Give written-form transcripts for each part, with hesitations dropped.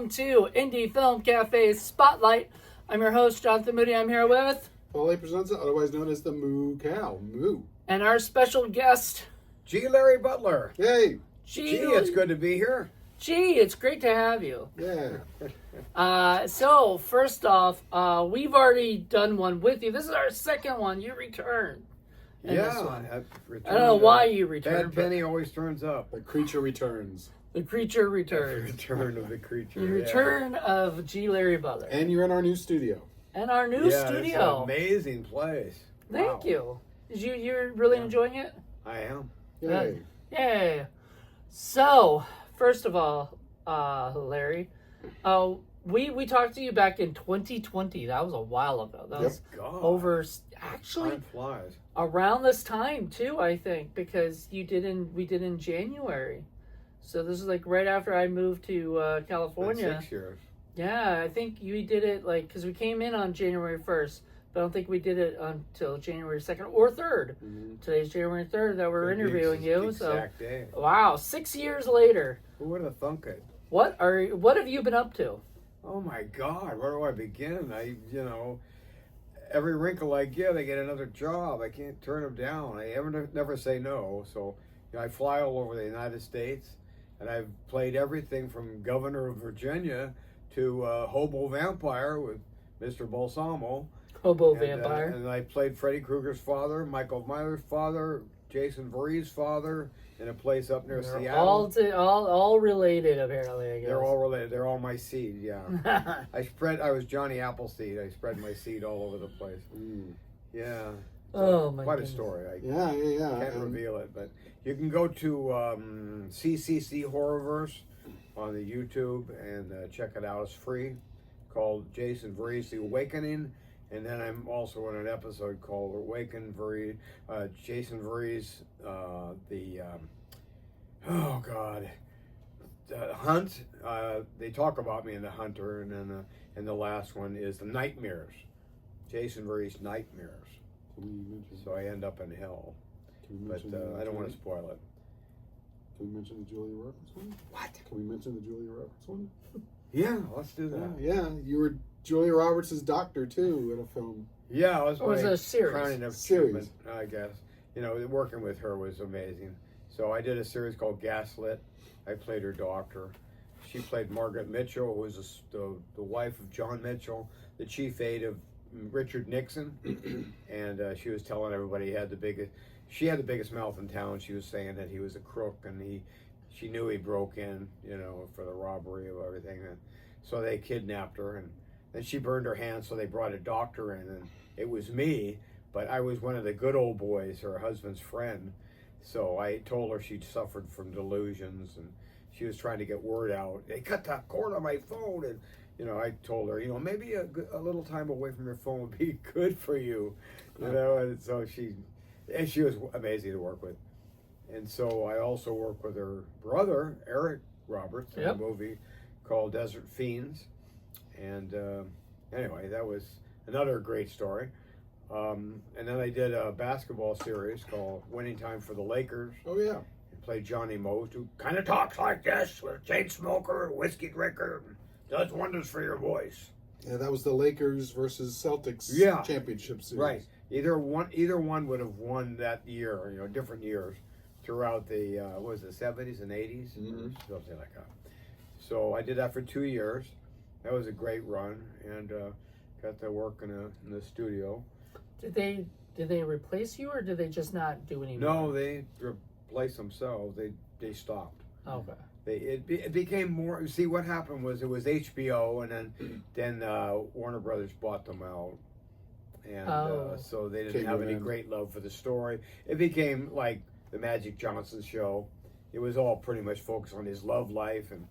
welcome to Indie Film Cafe Spotlight. I'm your host, Jonathan Moody. I'm here with Paul Presenza, otherwise known as the Moo Cow. Moo. and our special guest, G Larry Butler. Hey. G. It's good to be here. G, it's great to have you. Yeah. So, first off, we've already done one with you. This is our second one. You returned. in this one. I don't know why you returned. Bad penny always turns up. The creature returns. The creature returns. The return of the creature. The return of G Larry Butler. And you're in our new studio. And our new studio. It's an amazing place. Thank Wow. you. You're really enjoying it? I am. Yay. Yay. So, first of all, Larry, we talked to you back in 2020. That was a while ago. That was God. over, actually, Time flies. around this time too, I think, because we did in January. So this is like right after I moved to California. Been 6 years. Yeah, I think you did it because we came in on January 1st, but I don't think we did it until January 2nd or 3rd. Mm-hmm. Today's January 3rd that we're interviewing you. Exact day. Wow, 6 years later. Who would have thunk it? What have you been up to? Oh my God, where do I begin? Every wrinkle I get, I get another job. I can't turn them down. I never say no. So I fly all over the United States, and I've played everything from Governor of Virginia to Hobo Vampire with Mr. Balsamo. Hobo Vampire. And I played Freddy Krueger's father, Michael Myers' father, Jason Voorhees' father, in a place up near Seattle. All related, apparently, I guess. They're all related. They're all my seed, yeah. I was Johnny Appleseed. I spread my seed all over the place. Mm. Yeah. Oh, my Quite goodness. a story. I Yeah. can't reveal it, but you can go to CCC Horrorverse on the YouTube and check it out. It's free, called Jason Voorhees: The Awakening. And then I'm also in an episode called Jason Voorhees, the Hunt. They talk about me in The Hunter, and then and the last one is The Nightmares. Jason Voorhees' Nightmares. So I end up in hell. But I don't want to spoil it. Can we mention the Julia Roberts one? What? Can we mention the Julia Roberts one? Yeah, let's do that. Yeah. You were Julia Roberts' doctor, too, in a film. Yeah, it was a series. Crowning of Series. achievement, I guess. Working with her was amazing. So I did a series called Gaslit. I played her doctor. She played Margaret Mitchell, who was the wife of John Mitchell, the chief aide of Richard Nixon. And she was telling everybody she had the biggest mouth in town. She was saying that he was a crook, and she knew he broke in, for the robbery of everything. And so they kidnapped her, and then she burned her hand, so they brought a doctor in, and it was me, but I was one of the good old boys, her husband's friend. So I told her she'd suffered from delusions, and she was trying to get word out. They cut the cord on my phone, and I told her, maybe a little time away from your phone would be good for you, and so she was amazing to work with. And so I also worked with her brother, Eric Roberts, in a movie called Desert Fiends. And anyway, that was another great story. And then I did a basketball series called Winning Time for the Lakers. Oh, yeah. And played Johnny Most, who kind of talks like this, with a chain smoker, whiskey drinker, and does wonders for your voice. Yeah, that was the Lakers versus Celtics championship series. Right. Either one would have won that year, different years throughout the, 70s and 80s? Mm-hmm. Something like that. So I did that for 2 years. That was a great run, and got to work in the studio. Did they replace you, or did they just not do anymore? No, they replaced themselves. They stopped. Okay. It became more. See, what happened was it was HBO, and then Warner Brothers bought them out, and so they didn't have any great love for the story. It became like the Magic Johnson show. It was all pretty much focused on his love life, and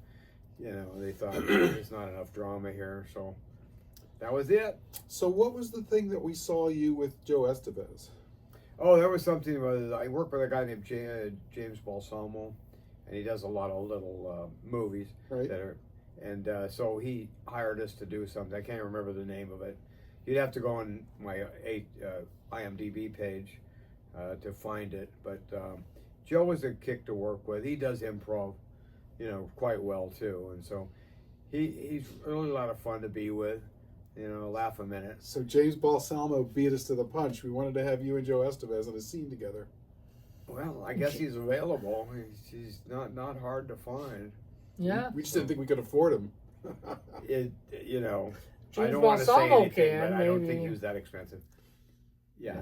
they thought there's not enough drama here, so that was it. So what was the thing that we saw you with Joe Estevez? Oh, there was something with, I work with a guy named James Balsamo, and he does a lot of little movies. Right. So he hired us to do something. I can't remember the name of it. You'd have to go on my IMDb page to find it. But Joe was a kick to work with. He does improv, quite well too. And so He's really a lot of fun to be with. You know, laugh a minute. So James Balsamo beat us to the punch. We wanted to have you and Joe Estevez in a scene together. Well, I guess he's available. He's not hard to find. Yeah. We just didn't think we could afford him. You know, I James don't want to say Balsamo anything, but I don't maybe. think he was that expensive. Yeah.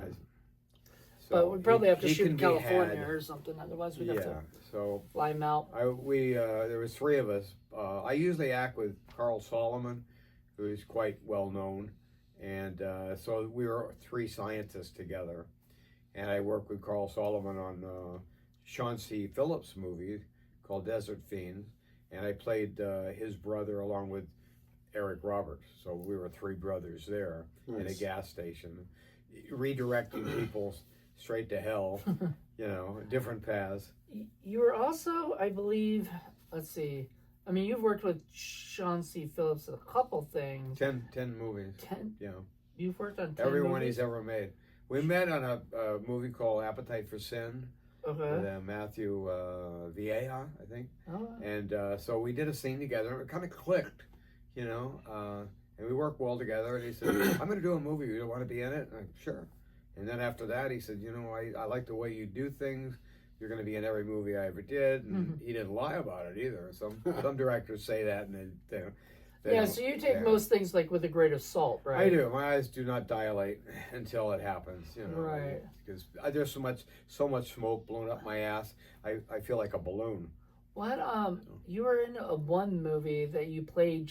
So But we'd probably have to he shoot can in be California had. or something. Otherwise, we'd have to So fly him out. there was three of us. I usually act with Carl Solomon, who is quite well known, and so we were three scientists together. And I worked with Carl Solomon on Sean C. Phillips' movie called Desert Fiends, and I played his brother along with Eric Roberts. So we were three brothers there in a gas station, redirecting people straight to hell, you know, different paths. You were also, I believe, let's see. I mean, you've worked with Sean C. Phillips in a couple things. 10 movies. 10? Yeah. You've worked on 10 Everyone movies? he's ever made. We met on a movie called Appetite for Sin Okay. with Matthew Vieja, I think. Oh. And so we did a scene together, and it kind of clicked, you know, and we worked well together. And he said, I'm going to do a movie. You want to be in it? And I'm, sure. And then after that, he said, you know, I like the way you do things. You're going to be in every movie I ever did. And he didn't lie about it either. Some directors say that, and they So you take most things like with a grain of salt, right? I do. My eyes do not dilate until it happens, you know. Right. Because there's so much smoke blown up my ass. I feel like a balloon. What you were in one movie that you played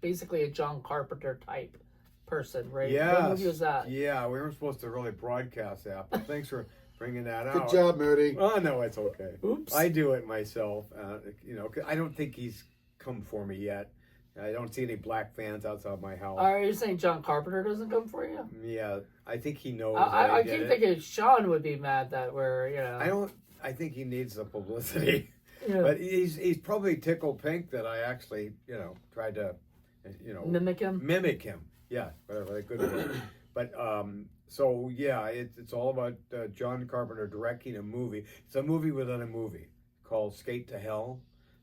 basically a John Carpenter type person, right? Yes. What movie was that? Yeah, we weren't supposed to really broadcast that, but thanks for bringing that Good out. job, Moody. Oh no, it's okay. Oops. I do it myself. You know, 'cause I don't think he's come for me yet. I don't see any black fans outside my house. Are you saying John Carpenter doesn't come for you? Yeah, I think he knows. I did keep it. thinking Sean would be mad that we're, you know. I think he needs the publicity. Yeah. But he's probably tickled pink that I actually, you know, tried to, you know, Mimic him? Yeah, whatever, good word. But so yeah, it's all about John Carpenter directing a movie. It's a movie within a movie called Skate to Hell.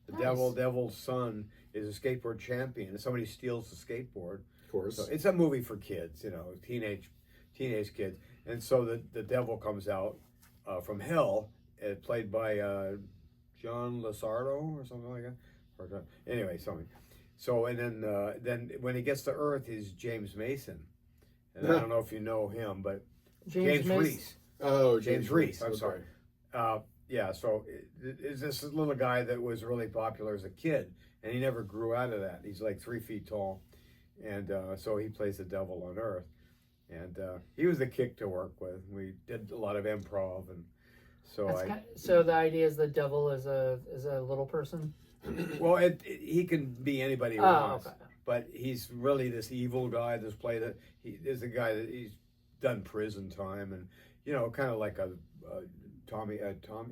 The Nice. devil's son is a skateboard champion, and somebody steals the skateboard. Of course. So it's a movie for kids, you know, teenage kids. And so the devil comes out from hell, played by John Lasardo or something like that. Anyway, something. So and then when he gets to Earth, he's James Mason, and I don't know if you know him, but James Mason? Reese. Oh, James Reese. I'm Okay. sorry. Yeah. So it's this little guy that was really popular as a kid, and he never grew out of that. He's like 3 feet tall, and so he plays the devil on Earth, and he was the kick to work with. We did a lot of improv, and so So the idea is the devil is a little person? well, he can be anybody he Oh, wants, okay. but he's really this evil guy. This play that he is a guy that he's done prison time, and you know, kind of like a Tommy.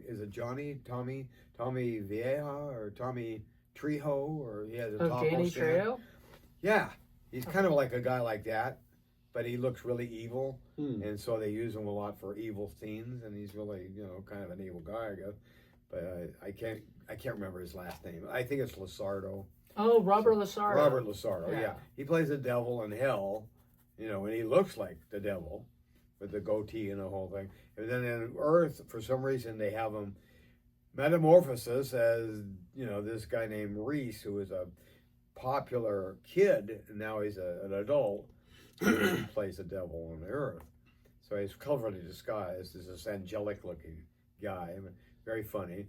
Is it Tommy Vieja or Tommy Trejo, or he has a taco Danny stand. Trejo? Yeah, he's kind of like a guy like that, but he looks really evil, and so they use him a lot for evil scenes, and he's really, you know, kind of an evil guy, I guess. But I can't remember his last name. I think it's Lasardo. Oh, Robert Lasardo. Robert Lasardo, Yeah. yeah. He plays the devil in hell, you know, and he looks like the devil with the goatee and the whole thing. And then in Earth, for some reason, they have him metamorphosis as, you know, this guy named Reese, who was a popular kid, and now he's an adult, who plays the devil on the Earth. So he's cleverly disguised as this angelic-looking guy, very funny.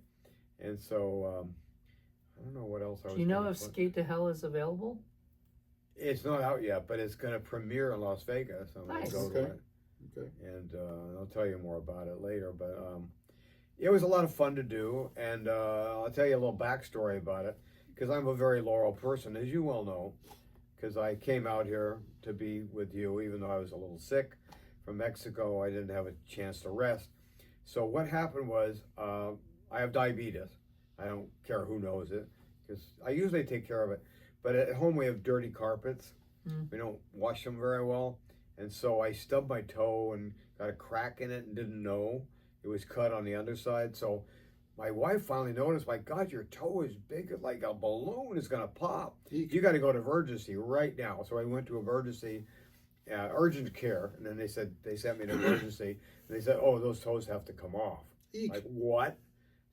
And so, I don't know what else I was Do you know gonna if put. Skate to Hell is available? It's not out yet, but it's going to premiere in Las Vegas. I'm Nice. going to go to Okay. it. Okay. And I'll tell you more about it later. But it was a lot of fun to do, and I'll tell you a little backstory about it, because I'm a very loyal person, as you well know, because I came out here to be with you, even though I was a little sick from Mexico. I didn't have a chance to rest. So what happened was I have diabetes. I don't care who knows it, because I usually take care of it. But at home we have dirty carpets. We don't wash them very well. And so I stubbed my toe and got a crack in it and didn't know. It was cut on the underside. So my wife finally noticed, my God, your toe is big, like a balloon is going to pop. Eek. You got to go to emergency right now. So I went to emergency, urgent care, and then they sent me to emergency, and they said, oh, those toes have to come off. Eek. Like, what?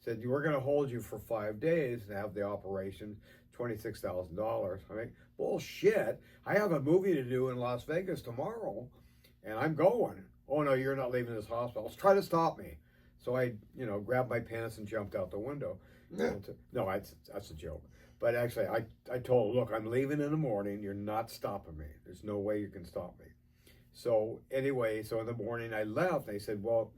Said, we're going to hold you for 5 days to have the operation, $26,000. I mean, bullshit. I have a movie to do in Las Vegas tomorrow, and I'm going. Oh, no, you're not leaving this hospital. Try to stop me. So I, grabbed my pants and jumped out the window. Yeah. No, that's a joke. But actually, I told her, look, I'm leaving in the morning. You're not stopping me. There's no way you can stop me. So anyway, so in the morning I left. They said, well,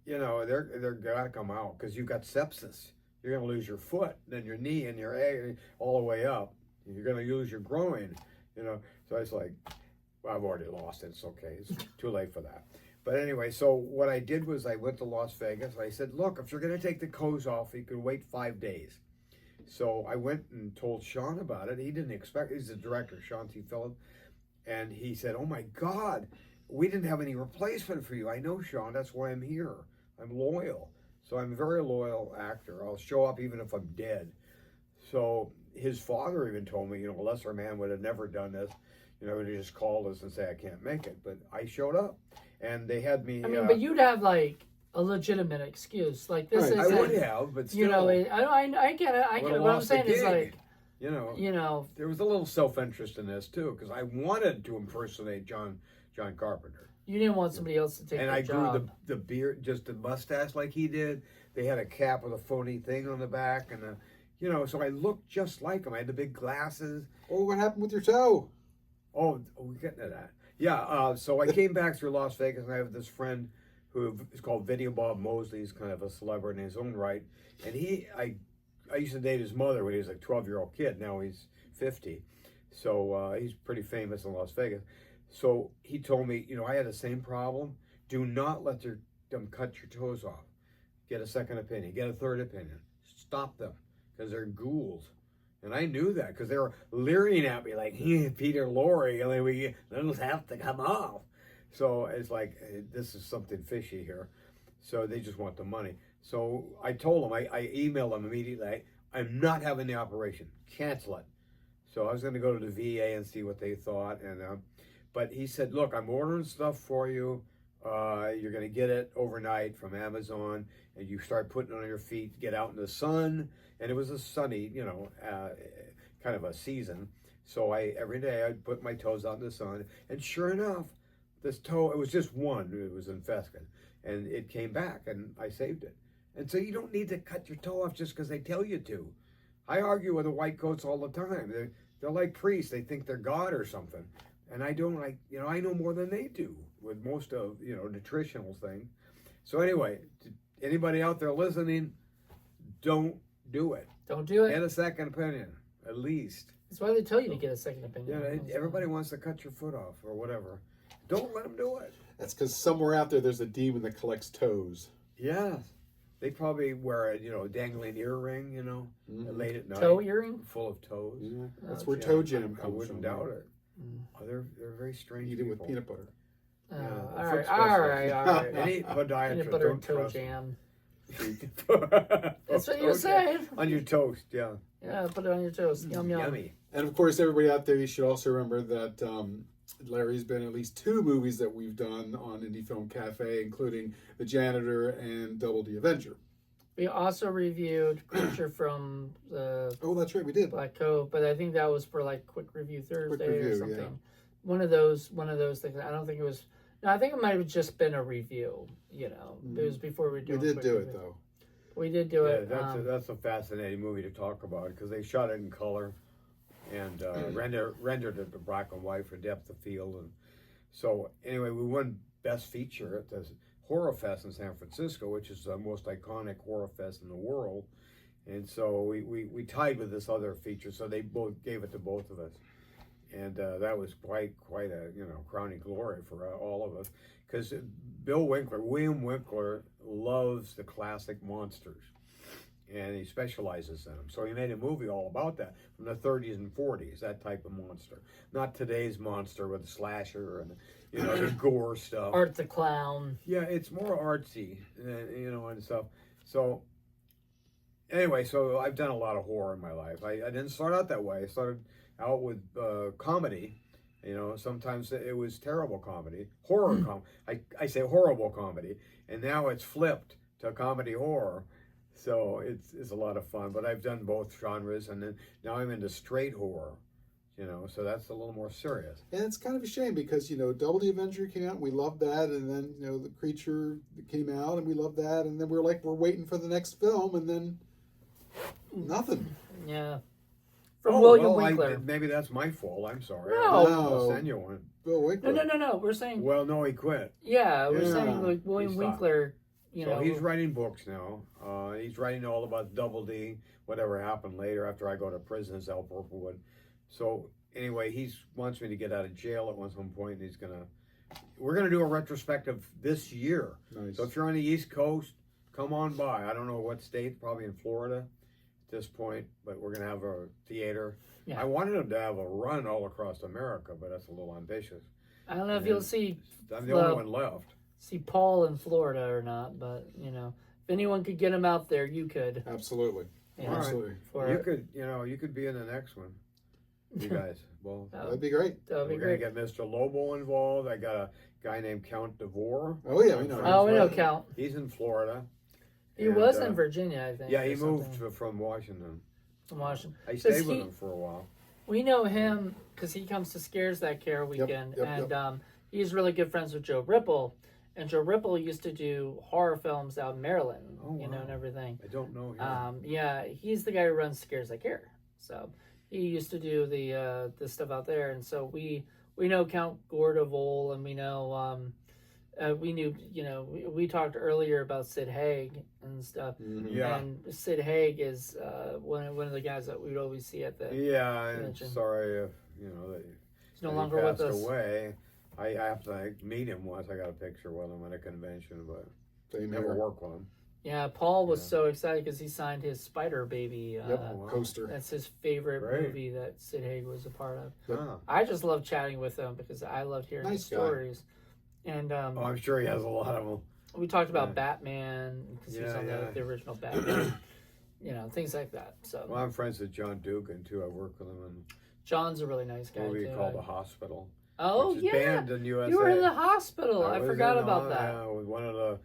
they're gotta come out because you've got sepsis. You're gonna lose your foot, then your knee, and your egg all the way up. You're gonna lose your groin. So I was like, well, I've already lost it. It's okay. It's too late for that. But anyway, so what I did was I went to Las Vegas. I said, look, if you're gonna take the toes off, you can wait 5 days. So I went and told Sean about it. He didn't expect. He's the director, Sean T. Phillip, and he said, oh my God, we didn't have any replacement for you. I know, Sean. That's why I'm here. I'm loyal. So I'm a very loyal actor. I'll show up even if I'm dead. So his father even told me, a lesser man would have never done this. He would have just called us and say, I can't make it. But I showed up, and they had me. I mean, but you'd have like a legitimate excuse. Like this Right. is. I would have, but still. I get it. I get it. What I'm saying is like. There was a little self-interest in this too, because I wanted to impersonate John Carpenter. You didn't want somebody else to take and the I job. grew the beard, just the mustache like he did. They had a cap with a phony thing on the back, and so I looked just like him. I had the big glasses. Oh, what happened with your toe? Oh, we're getting to that. Yeah. So I came back through Las Vegas, and I have this friend who is called Video Bob Mosley. He's kind of a celebrity in his own right, and I used to date his mother when he was like a 12-year-old kid. Now he's 50. So he's pretty famous in Las Vegas. So he told me, I had the same problem. Do not let them cut your toes off. Get a second opinion. Get a third opinion. Stop them because they're ghouls. And I knew that because they were leering at me like, Peter Lorre, those have to come off. So it's like, this is something fishy here. So they just want the money. So I told him, I emailed him immediately, I'm not having the operation. Cancel it. So I was going to go to the VA and see what they thought. But he said, look, I'm ordering stuff for you. You're going to get it overnight from Amazon. And you start putting it on your feet, get out in the sun. And it was a sunny, kind of a season. So every day I'd put my toes out in the sun. And sure enough, this toe, it was just one. It was infested. And it came back, and I saved it. And so you don't need to cut your toe off just because they tell you to. I argue with the white coats all the time. They're like priests. They think they're God or something. And I don't I know more than they do with most of, nutritional things. So anyway, anybody out there listening, don't do it. Don't do it. Get a second opinion, at least. That's why they tell you to get a second opinion. Everybody wants to cut your foot off or whatever. Don't let them do it. That's because somewhere out there's a demon that collects toes. Yeah. They probably wear a dangling earring, late at night. Toe earring? Full of toes. Yeah. That's where toe jam comes I wouldn't from. doubt it. They're very strange Eat it with people. peanut butter. All right. Any podiatrist, Peanut butter don't and toe trust jam. them. That's what you were saying. On your toast, yeah. Yeah, put it on your toast. Yum, yum. Yummy. And of course, everybody out there, you should also remember that Larry's been in at least 2 movies that we've done on Indie Film Cafe, including The Janitor and Double the Avenger. We also reviewed Creature from the Oh, that's right, we did. Black Cove, but I think that was for like Quick Review Thursday Review, or something. yeah. One of those things. I don't think it was. No, I think it might have just been a review. It was before we were doing. We did Quick do Review. it, though. We did do it. That's a fascinating movie to talk about because they shot it in color and rendered it to black and white for depth of field. And so anyway, we won Best Feature at the Horror Fest in San Francisco, which is the most iconic horror fest in the world. And so we tied with this other feature, so they both gave it to both of us. And that was quite a crowning glory for all of us, because William Winkler loves the classic monsters, and he specializes in them. So he made a movie all about that from the 30s and 40s, that type of monster, not today's monster with the slasher and the gore stuff. Art the Clown. Yeah, it's more artsy, and stuff. So anyway, so I've done a lot of horror in my life. I didn't start out that way. I started out with comedy. Sometimes it was terrible comedy, horror I say horrible comedy, and now it's flipped to comedy horror. So it's a lot of fun. But I've done both genres, and then now I'm into straight horror. So that's a little more serious. And it's kind of a shame because, Double the Avenger came out and we loved that. And then, The Creature came out and we loved that. And then we're waiting for the next film and then nothing. Yeah. From William well, Winkler. Maybe that's my fault. I'm sorry. No. I'll send you one. Bill Winkler. No. We're saying. Well, no, he quit. Yeah, we're Yeah. saying like William He stopped. Winkler. So he's writing books now. He's writing all about Double D, whatever happened later after I go to prison as Al Purplewood. So anyway, he wants me to get out of jail at some point. And we're gonna do a retrospective this year. Nice. So if you're on the East Coast, come on by. I don't know what state, probably in Florida at this point, but we're gonna have a theater. Yeah. I wanted him to have a run all across America, but that's a little ambitious. I don't know if you'll see I'm the only one left. Paul in Florida or not, but if anyone could get him out there, you could. Absolutely. You know, Absolutely. for You could, you could be in the next one. You guys. Well, That'd be great. That would be we're great. gonna get Mr. Lobo involved. I got a guy named Count DeVore. Oh, yeah, we know. Oh, we know Count. He's in Florida. He And, was in Virginia, I think. Yeah, he or moved something, from Washington. from Washington. I 'Cause stayed with him for a while. We know him because he comes to Scares That Care weekend, yep. and he's really good friends with Joe Ripple. And Joe Ripple used to do horror films out in Maryland, Oh, wow. and everything. I don't know him. Yeah, he's the guy who runs Scares That Care. So he used to do the stuff out there, and so we know Count Gordevole, and we know we knew we talked earlier about Sid Haig and stuff. Mhm. Yeah. And Sid Haig is one of the guys that we'd always see at the. Yeah, I'm convention. sorry if that He's no he longer with passed us. away. I have to meet him once. I got a picture with him at a convention, but Same never here. work with him. Yeah, Paul was Yeah. so excited because he signed his Spider Baby. Yep. wow. Coaster. That's his favorite Great. movie that Sid Haig was a part of. Huh. I just love chatting with him because I loved hearing Nice his guy. stories. And Oh, I'm sure he has a lot of them. we talked about Yeah. Batman because he was Yeah, on yeah. the original Batman. Things like that. So Well, I'm friends with John Dugan too. I work with him in John's a really nice a guy movie too. called The Hospital. Oh which is yeah, banned in USA. you were in the hospital. I was forgot in about on, that. It was one of the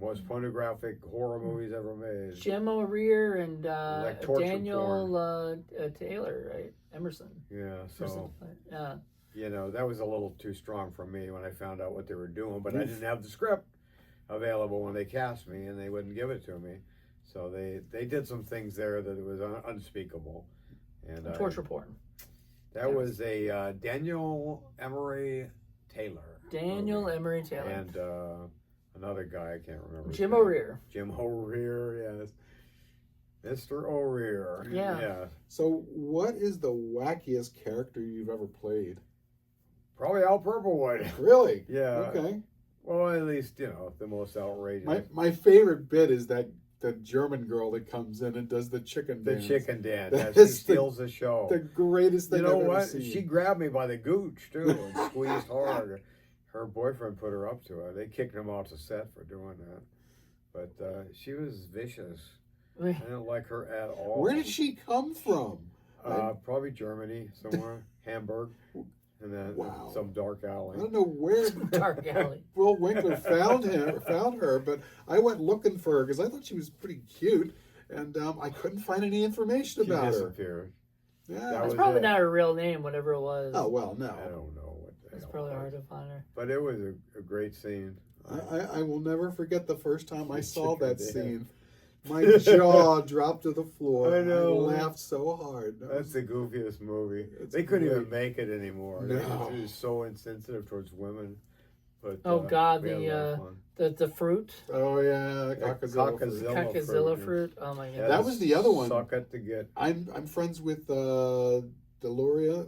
most pornographic horror movies ever made. Jim O'Rear and Like torture Daniel Taylor, right? Emerson. Yeah, so Yeah. that was a little too strong for me when I found out what they were doing, but I didn't have the script available when they cast me, and they wouldn't give it to me. So they did some things there that it was unspeakable. And Torture porn. that was a Daniel Emery Taylor. Daniel movie. Emery Taylor. And another guy, I can't remember. his Jim name. O'Rear. Jim O'Rear, yes. Mr. O'Rear. Yeah. So, what is the wackiest character you've ever played? Probably Al Purplewood. Really? Yeah. Okay. Well, at least, the most outrageous. My favorite bit is that the German girl that comes in and does the chicken The dance. chicken dance. That She is steals the show. The greatest thing You know I've ever what? seen. She grabbed me by the gooch, too, and squeezed hard. Her boyfriend put her up to it. They kicked him off the set for doing that. But she was vicious. I didn't like her at all. Where did she come from? Probably Germany, somewhere. Hamburg. And then Wow. some dark I alley. don't know where Dark alley. Will Winkler found her, but I went looking for her because I thought she was pretty cute, and I couldn't find any information She about her. disappeared. Yeah. That It's was probably it. not her real name, whatever it was. Oh well, no. I don't know what the It's hell probably it hard was. to find her. But it was a great scene. I will never forget the first time I saw Chicken that dance. scene. My jaw dropped to the floor. I know. I laughed so hard. That's the goofiest movie. It's They couldn't great. even make it anymore. No. It was so insensitive towards women. But Oh, God, we had a lot of fun. the fruit, Oh yeah, Cockazilla. Cockazilla. Cacazilla fruit. fruit. Oh my Yeah, god. That was the other one. Suck it to get. I'm friends with Deloria,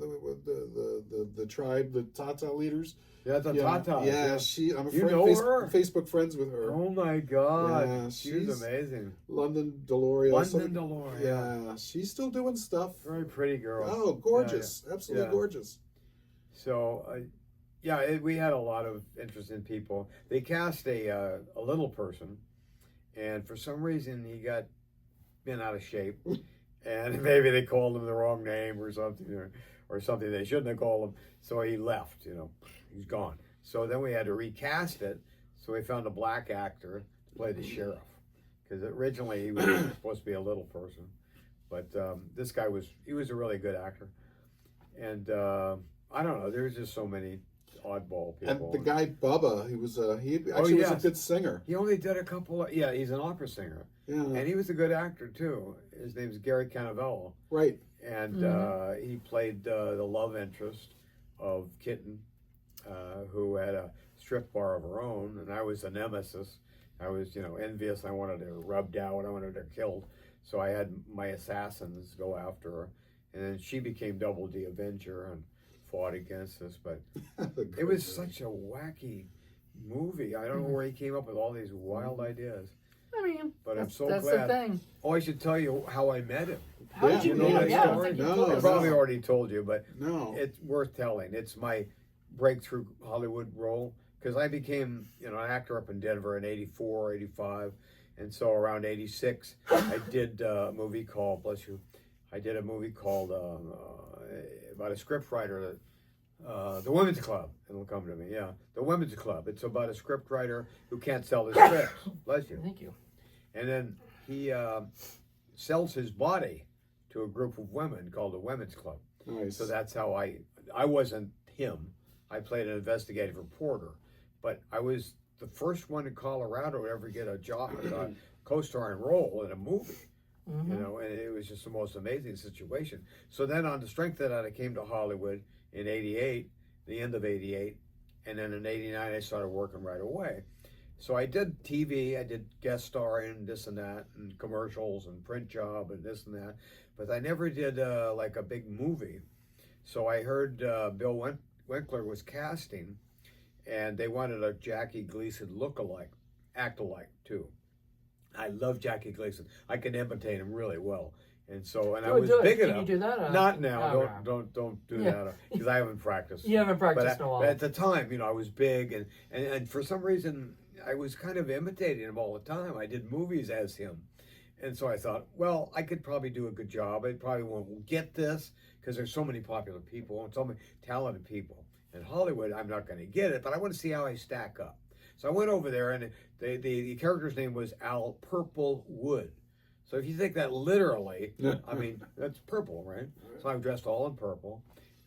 the tribe, the Tata leaders. Yeah, the Yeah, Tata. yeah. I'm a You friend, know her? Facebook friends with her. Oh my God. Yeah, she was she's- amazing. London Deloria. London Deloria. Yeah, she's still doing stuff. Very pretty girl. Oh, gorgeous! Absolutely Yeah. gorgeous. So, we had a lot of interesting people. They cast a little person, and for some reason he got been out of shape, and maybe they called him the wrong name or something, or something they shouldn't have called him. So he left. He's gone. So then we had to recast it. So we found a black actor to play the sheriff, because originally he was supposed to be a little person, but this guy was a really good actor, and I don't know. There's just so many oddball people. And the guy Bubba, was a good singer. He only did a couple of, he's an opera singer. Yeah. And he was a good actor too. His name's Gary Canavello. Right. And he played the love interest of Kitten, who had a strip bar of her own, and I was a nemesis. I was, envious. I wanted her rubbed out. I wanted her killed. So I had my assassins go after her. And then she became Double D Avenger and fought against us. But it was such a wacky movie. I don't know where he came up with all these wild ideas. I mean, but I'm so that's glad. the thing. Oh, I should tell you how I met him. How did you know meet that him? Yeah, I don't story? think you No, told I us. probably already told you, but No. it's worth telling. It's my breakthrough Hollywood role, because I became an actor up in Denver in 84, 85, and so around 86 I did a movie called, bless you, I did a movie called about a script writer that the Women's Club. It'll come to me. Yeah, the Women's Club. It's about a script writer who can't sell his scripts. Bless you. Thank you. And then he sells his body to a group of women called the Women's Club. Nice. So that's how I wasn't him. I played an investigative reporter, but I was the first one in Colorado to ever get a job, co-starring role in a movie. Mm-hmm. And it was just the most amazing situation. So then on the strength of that, I came to Hollywood in 88, the end of 88, and then in 89, I started working right away. So I did TV, I did guest starring, this and that, and commercials and print job and this and that, but I never did like a big movie. So I heard Bill Winkler was casting, and they wanted a Jackie Gleason look-alike, act-alike too. I love Jackie Gleason. I can imitate him really well. And so, and I was big enough. Can you do that? Not now. Oh, Don't do that, because I haven't practiced. You haven't practiced in a while. But at the time, I was big, and for some reason, I was kind of imitating him all the time. I did movies as him. And so I thought, well, I could probably do a good job. I probably won't get this, because there's so many popular people and so many talented people. In Hollywood, I'm not going to get it, but I want to see how I stack up. So I went over there, and the character's name was Al Purple Wood. So if you take that literally, I mean, that's purple, right? So I'm dressed all in purple.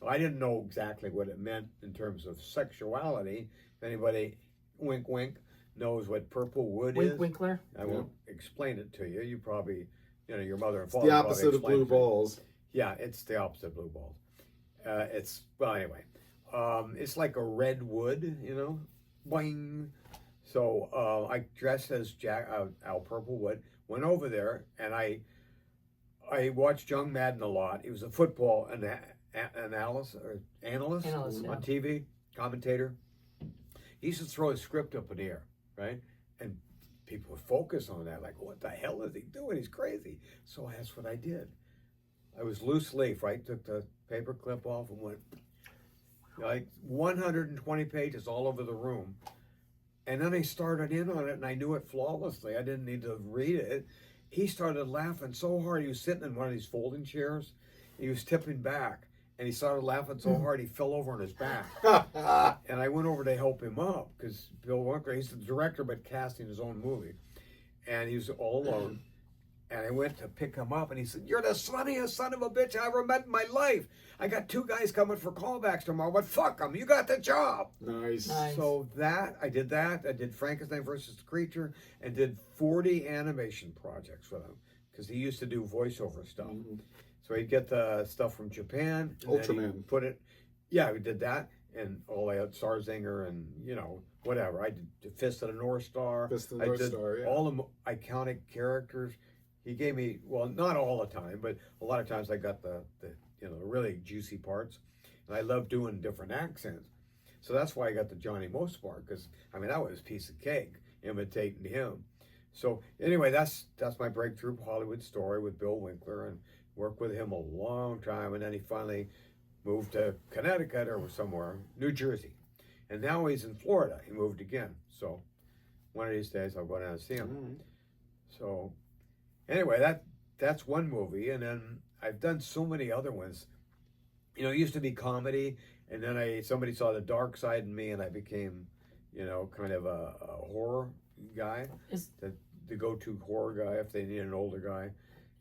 I didn't know exactly what it meant in terms of sexuality. If anybody, wink, wink, knows what purple wood is. Winkler? I won't explain it to you. You probably, your mother and It's father the probably opposite of blue explained it to you. balls. Yeah, it's the opposite of blue balls. Anyway. It's like a red wood, boing. So I dressed as Al Purplewood, went over there, and I watched John Madden a lot. He was a football analyst yeah. on TV, commentator. He used to throw his script up in the air, right? And people would focus on that, like, what the hell is he doing? He's crazy. So that's what I did. I was loose leaf, right? Took the paper clip off and went like 120 pages all over the room. And then I started in on it, and I knew it flawlessly. I didn't need to read it. He started laughing so hard. He was sitting in one of these folding chairs. He was tipping back, and he started laughing so hard he fell over on his back. And I went over to help him up, because Bill Winkler, he's the director but casting his own movie. And he was all alone. And I went to pick him up, and he said, "You're the funniest son of a bitch I ever met in my life. I got 2 guys coming for callbacks tomorrow, but fuck them. You got the job." Nice. So I did that. I did Frankenstein versus the Creature, and did 40 animation projects with him, because he used to do voiceover stuff. Mm-hmm. So he'd get the stuff from Japan. And then Ultraman. he'd put it. Yeah, we did that. And all I had Starzinger and, whatever. I did Fist of the North Star. Fist of the North Star, yeah. All the iconic characters. He gave me, well, not all the time, but a lot of times I got the really juicy parts. And I love doing different accents. So that's why I got the Johnny Most part, because, that was a piece of cake, imitating him. So anyway, that's my breakthrough Hollywood story with Bill Winkler, and worked with him a long time. And then he finally moved to Connecticut or somewhere, New Jersey. And now he's in Florida. He moved again. So one of these days I'll go down and see him. Mm-hmm. So anyway, that's one movie, and then I've done so many other ones. You know, it used to be comedy, and then somebody saw the dark side in me, and I became, you know, kind of a horror guy, the go-to horror guy if they need an older guy.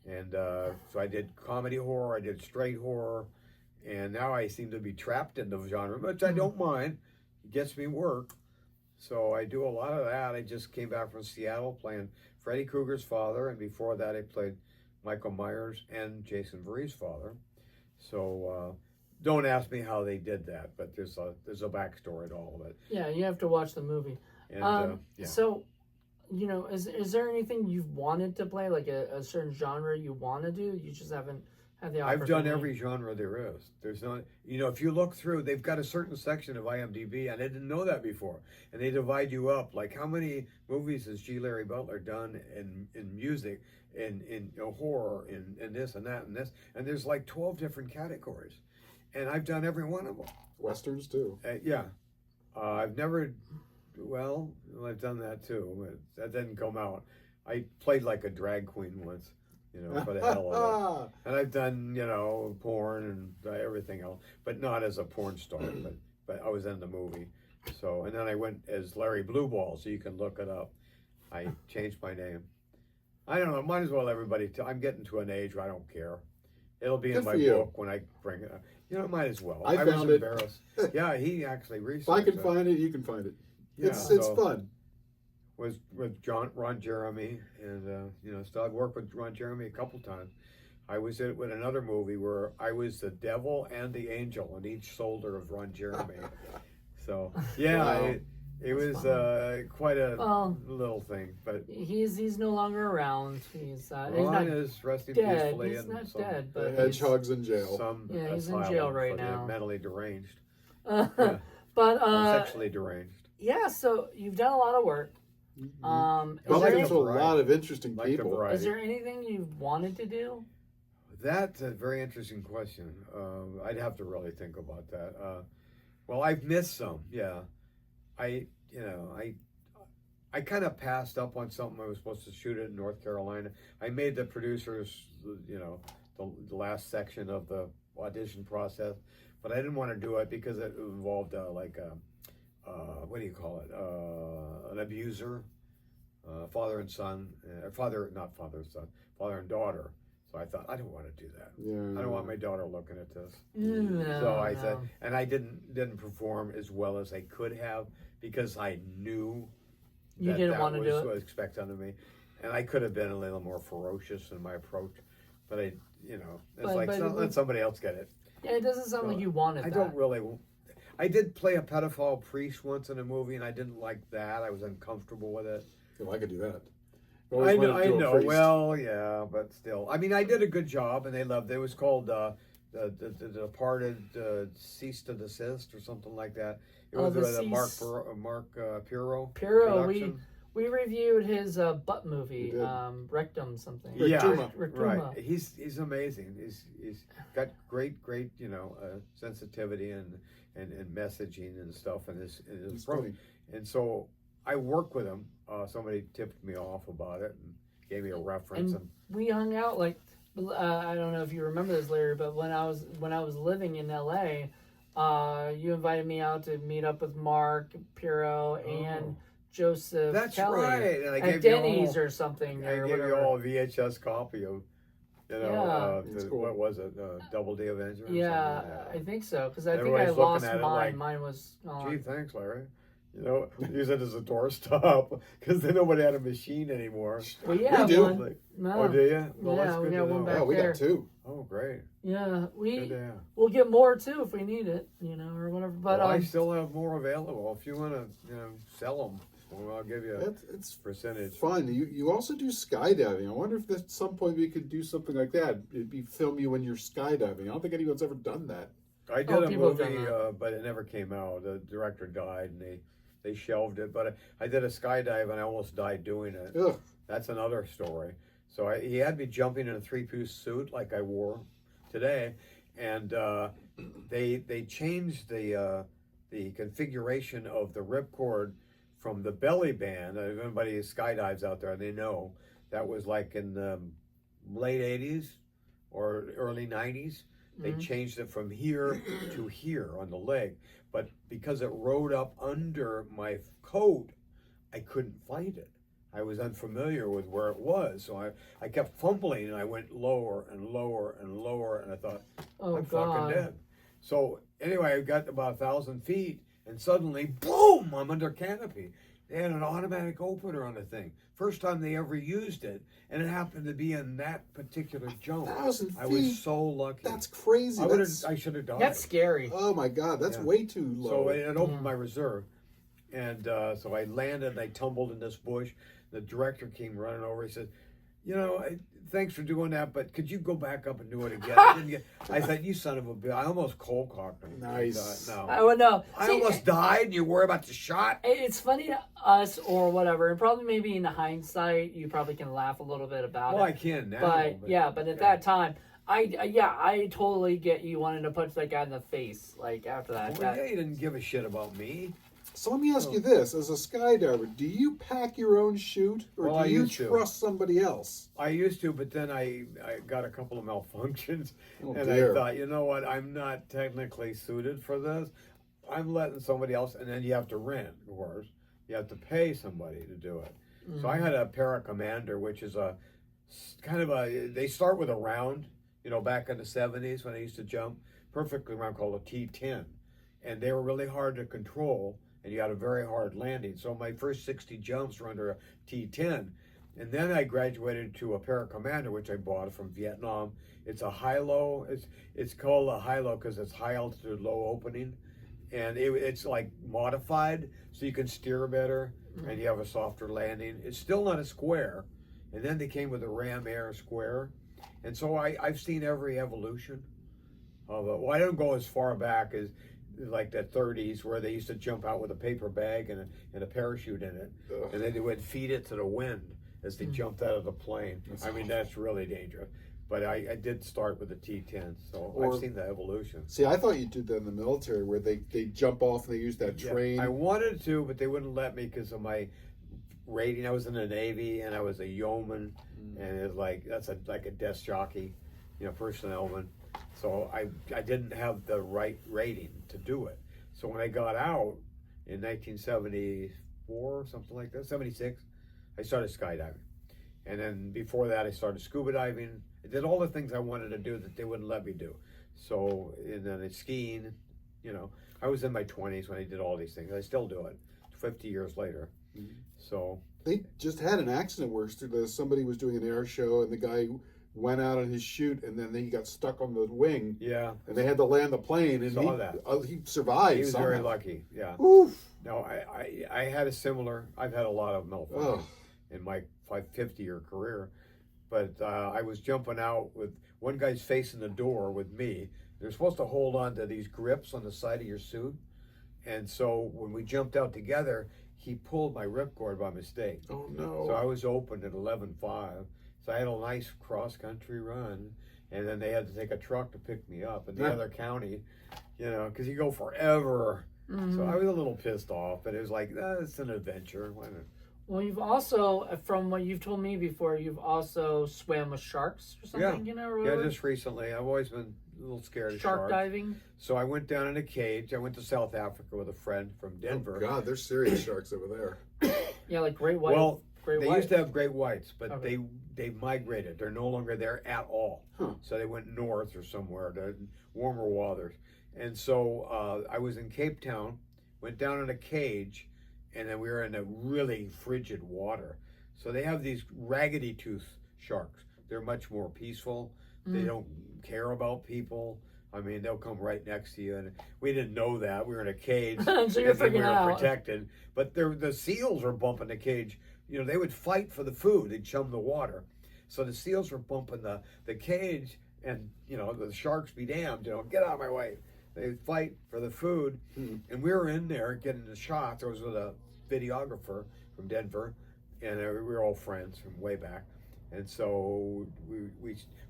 And so I did comedy horror, I did straight horror, and now I seem to be trapped in the genre, which I don't mind. It gets me work. So I do a lot of that. I just came back from Seattle playing Freddy Krueger's father, and before that I played Michael Myers and Jason Voorhees' father. So don't ask me how they did that, but there's a backstory to all of it. Yeah, you have to watch the movie. And, yeah. So, you know, is there anything you've wanted to play, like a certain genre you want to do? You just haven't had the opportunity. I've done every genre there is. There's not, you know, if you look through, they've got a certain section of IMDb, and I didn't know that before. And they divide you up. Like, how many movies has G Larry Butler done in music, in you know, horror, in this and that and this? And there's like 12 different categories. And I've done every one of them. Westerns too. Yeah. I've never, well, I've done that too, but that didn't come out. I played like a drag queen once, you know, for the hell of it. And I've done, you know, porn and everything else, but not as a porn star, but I was in the movie. So, and then I went as Larry Blueball, so you can look it up. I changed my name. I don't know, might as well everybody, I'm getting to an age where I don't care. It'll be in my book when I bring it up. You know, might as well. I was found it. embarrassed. Yeah, he actually researched If I can it. find it, you can find it. Yeah, It's fun. Was with Ron Jeremy, and you know, still I've worked with Ron Jeremy a couple times. I was in with another movie where I was the devil and the angel on each shoulder of Ron Jeremy. So yeah, Wow. it was quite a little thing, but he's no longer around. He's Ron not is resting dead. peacefully He's in not some, dead, but Hedgehog's in jail. some Yeah, he's in asylum jail right for the now. mentally deranged, but sexually deranged. yeah. So you've done a lot of work. Bumped Is there, into a lot of interesting Like the people. variety. is there anything you've wanted to do? That's a very interesting question. I'd have to really think about that. Well, I've missed some. Yeah, I kind of passed up on something. I was supposed to shoot it in North Carolina. I made the producers, you know, the last section of the audition process, but I didn't want to do it because it involved what do you call it? An abuser, father and son, father and daughter. So I thought, I don't want to do that. Yeah. I don't want my daughter looking at this. No, So I said, and I didn't perform as well as I could have because I knew You didn't want to do was it? what was expected of me, and I could have been a little more ferocious in my approach, but I, you know, it's let somebody else get it. Yeah, it doesn't sound like you wanted I that. don't really. I did play a pedophile priest once in a movie, and I didn't like that. I was uncomfortable with it. Well, I could do that. I know. Well, yeah, but still, I mean, I did a good job, and they loved it. It was called the Departed Cease to Desist or something like that. It was a Mark Pirro. production. We reviewed his butt movie, We did. Rectum something. Yeah, Rectuma. right. He's amazing. He's got great you know sensitivity and messaging and stuff in his program. And so I worked with him. Somebody tipped me off about it and gave me a reference. And we hung out like I don't know if you remember this, Larry, but when I was living in LA, you invited me out to meet up with Mark Pirro and Joseph That's Kelly right. And I at gave Denny's you all, or something. I or gave whatever. you all a VHS copy of, you know, That's cool. what was it? Double D Avenger? Or Yeah, something? I think so because I think Everybody's I lost looking at it mine. like, Mine was gone. Gee, thanks, Larry. You know, use it as a doorstop because then nobody had a machine anymore. Well, yeah, We do. one. No. Oh, do you? Well, Yeah, that's we good got to one know. back Oh, we there. got two. Oh, great. Yeah, Good to have. we'll get more too if we need it, you know, or whatever. But Well, I still have more available. If you want to, you know, sell them, well, I'll give you a It's percentage. fun. You also do skydiving. I wonder if at some point we could do something like that. It'd be film you when you're skydiving. I don't think anyone's ever done that. I did a people have done movie, that. but it never came out. The director died, and they shelved it. But I did a skydive, and I almost died doing it. Ugh. That's another story. So he had me jumping in a three-piece suit like I wore today, and they changed the configuration of the ripcord from the belly band. If anybody skydives out there, they know that was like in the late 80s or early 90s. They changed it from here to here on the leg. But because it rode up under my coat, I couldn't find it. I was unfamiliar with where it was. So I kept fumbling, and I went lower and lower and lower, and I thought, I'm fucking dead. So anyway, I got about 1,000 feet, and suddenly, boom, I'm under canopy. They had an automatic opener on the thing. First time they ever used it, and it happened to be in that particular jump. 1,000 feet? I was so lucky. That's crazy. I should have died. That's scary. Oh my God, that's way too low. So it opened my reserve. And so I landed, and I tumbled in this bush. The director came running over. He said, thanks for doing that, but could you go back up and do it again? I thought, you son of a bitch. I almost cold cocked him. Nice. No. I would know. I almost died, and you worry about the shot? It's funny to us or whatever, and probably maybe in hindsight, you probably can laugh a little bit about it. Well, I can now. But at that time, I totally get you wanting to punch that guy in the face, like, after that. Well, yeah, you didn't give a shit about me. So let me ask you this: as a skydiver, do you pack your own chute, or do you trust somebody else? I used to, but then I got a couple of malfunctions, and dear. I thought, you know what? I'm not technically suited for this. I'm letting somebody else, and then you have to rent, of course. You have to pay somebody to do it. So I had a Paracommander, which is a kind of they start with a round, back in the 70s when I used to jump, perfectly round, called a T10. And they were really hard to control, and you had a very hard landing. So my first 60 jumps were under a T10. And then I graduated to a Paracommander, which I bought from Vietnam. It's a high-low. It's called a high-low because it's high altitude, low opening. And it's like modified, so you can steer better, and you have a softer landing. It's still not a square. And then they came with a Ram Air square. And so I've seen every evolution of it. Well, I don't go as far back as like the 30s, where they used to jump out with a paper bag and a parachute in it. Ugh. And then they would feed it to the wind as they jumped out of the plane. That's really dangerous. But I did start with a T10, so I've seen the evolution. See, I thought you did that in the military, where they jump off and they use that train. I wanted to, but they wouldn't let me because of my rating. I was in the Navy, and I was a yeoman, and it's like like a desk jockey, personnelman. So I didn't have the right rating to do it. So when I got out in 1974, something like that, 76, I started skydiving. And then before that, I started scuba diving. I did all the things I wanted to do that they wouldn't let me do. So, and then skiing, I was in my 20s when I did all these things. I still do it 50 years later. So they just had an accident where somebody was doing an air show, and the guy went out on his chute, and then he got stuck on the wing. Yeah. And they had to land the plane, and he survived. He was somehow. very lucky. Yeah. Oof. No, I had I've had a lot of malfunctions in my 50-year career, but I was jumping out with one guy's facing the door with me. They're supposed to hold on to these grips on the side of your suit, and so when we jumped out together, he pulled my ripcord by mistake. Oh no! So I was open at 11.5. So I had a nice cross-country run, and then they had to take a truck to pick me up in the other county, because you go forever. So I was a little pissed off, but it was like, it's an adventure. Why not? Well, you've also, from what you've told me before, you've also swam with sharks or something, Yeah, just recently. I've always been a little scared of sharks. Shark diving? So I went down in a cage. I went to South Africa with a friend from Denver. Oh, God, there's serious sharks over there. Yeah, like great white. Well, great they whites. used to have great whites, but Okay. they migrated. They're no longer there at all. Huh. So they went north or somewhere to warmer waters. And so I was in Cape Town, went down in a cage, and then we were in a really frigid water. So they have these raggedy tooth sharks. They're much more peaceful. They don't care about people. I mean, they'll come right next to you, and we didn't know that. We were in a cage, So you're and then we freaking were out. protected. But the seals were bumping the cage. They would fight for the food. They'd chum the water. So the seals were bumping the cage, and, the sharks be damned, get out of my way. They'd fight for the food, and we were in there getting the shots. I was with a videographer from Denver, and we were all friends from way back. And so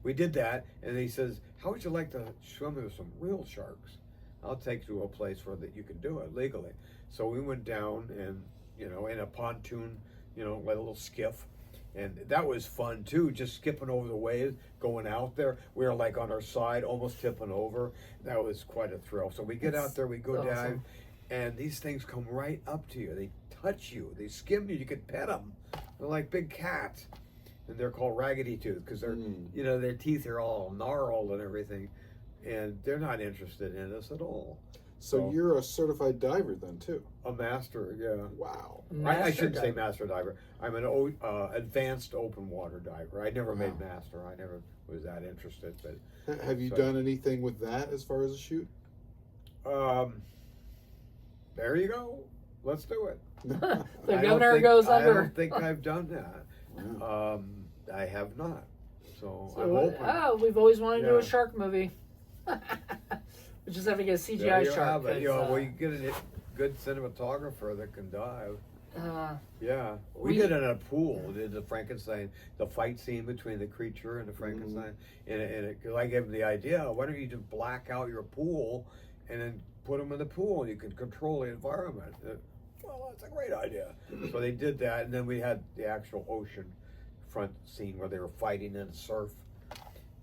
we did that, and he says, how would you like to swim with some real sharks? I'll take you to a place where that you can do it legally. So we went down and, in a pontoon, like a little skiff, And that was fun too, just skipping over the waves, going out there. We were like on our side, almost tipping over. That was quite a thrill. So we get out there, we go That's dive, awesome. and these things come right up to you. They touch you, they skim you. You could pet them. They're like big cats, and they're called raggedy tooth because they're, you know, their teeth are all gnarled and everything, and they're not interested in us at all. So you're a certified diver then too? A master, yeah. Wow. I shouldn't say diver. master diver. I'm an advanced open water diver. I never made master. I never was that interested. But Have you done anything with that as far as a shoot? there you go. Let's do it. The I don't governor think- goes I under. don't think I've done that. Wow. I have not. So, I'm So, open. we've always wanted to do Yeah. a shark movie. We just have to get a There CGI you shark. have it. 'cause, You know, well, you get a good cinematographer that can dive. Yeah, we We- did it in a pool. We did the Frankenstein, the fight scene between the creature and the Frankenstein, and because I gave him the idea, why don't you just black out your pool, and then put them in the pool, and you can control the environment. Well, that's a great idea. So they did that, and then we had the actual ocean front scene where they were fighting in the surf.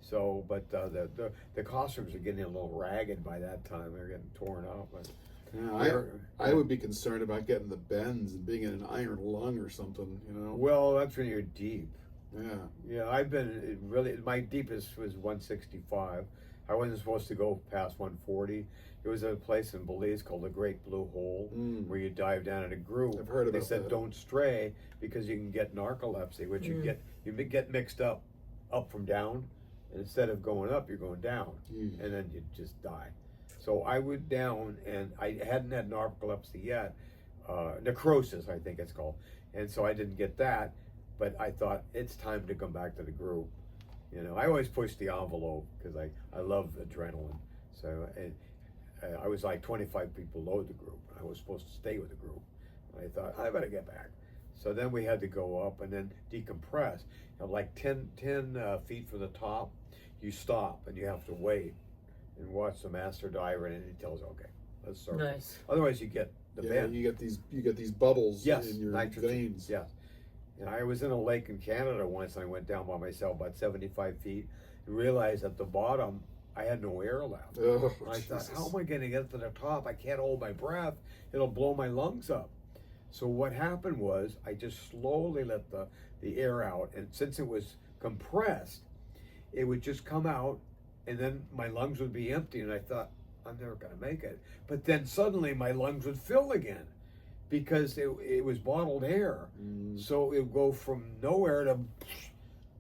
So, but the costumes are getting a little ragged by that time. They're getting torn up. But Yeah, I would be concerned about getting the bends and being in an iron lung or something, you know? well, that's when you're deep. Yeah. Yeah, I've been really, my deepest was 165. I wasn't supposed to go past 140. It was a place in Belize called the Great Blue Hole, where you dive down in a groove. I've heard about They said that. don't stray because you can get narcolepsy, which you get mixed up from down, and instead of going up, you're going down, and then you just die. So I went down, and I hadn't had narcolepsy yet, necrosis I think it's called, and so I didn't get that. But I thought it's time to come back to the group. You know, I always push the envelope because I love adrenaline. So I was like 25 feet below the group. I was supposed to stay with the group. And I thought, I better get back. So then we had to go up and then decompress. And like 10 feet from the top, you stop and you have to wait and watch the master diver, and he tells you, okay, let's start. Nice. Otherwise you get the bend. You get these bubbles Yes, in your nitrogen. veins. Yes. And I was in a lake in Canada once, and I went down by myself about 75 feet and realized at the bottom I had no air left. Oh, And I thought, Jesus. how am I going to get to the top? I can't hold my breath. It'll blow my lungs up. So what happened was I just slowly let the air out, and since it was compressed, it would just come out, and then my lungs would be empty, and I thought, I'm never going to make it. But then suddenly my lungs would fill again, because it was bottled air. So it would go from nowhere to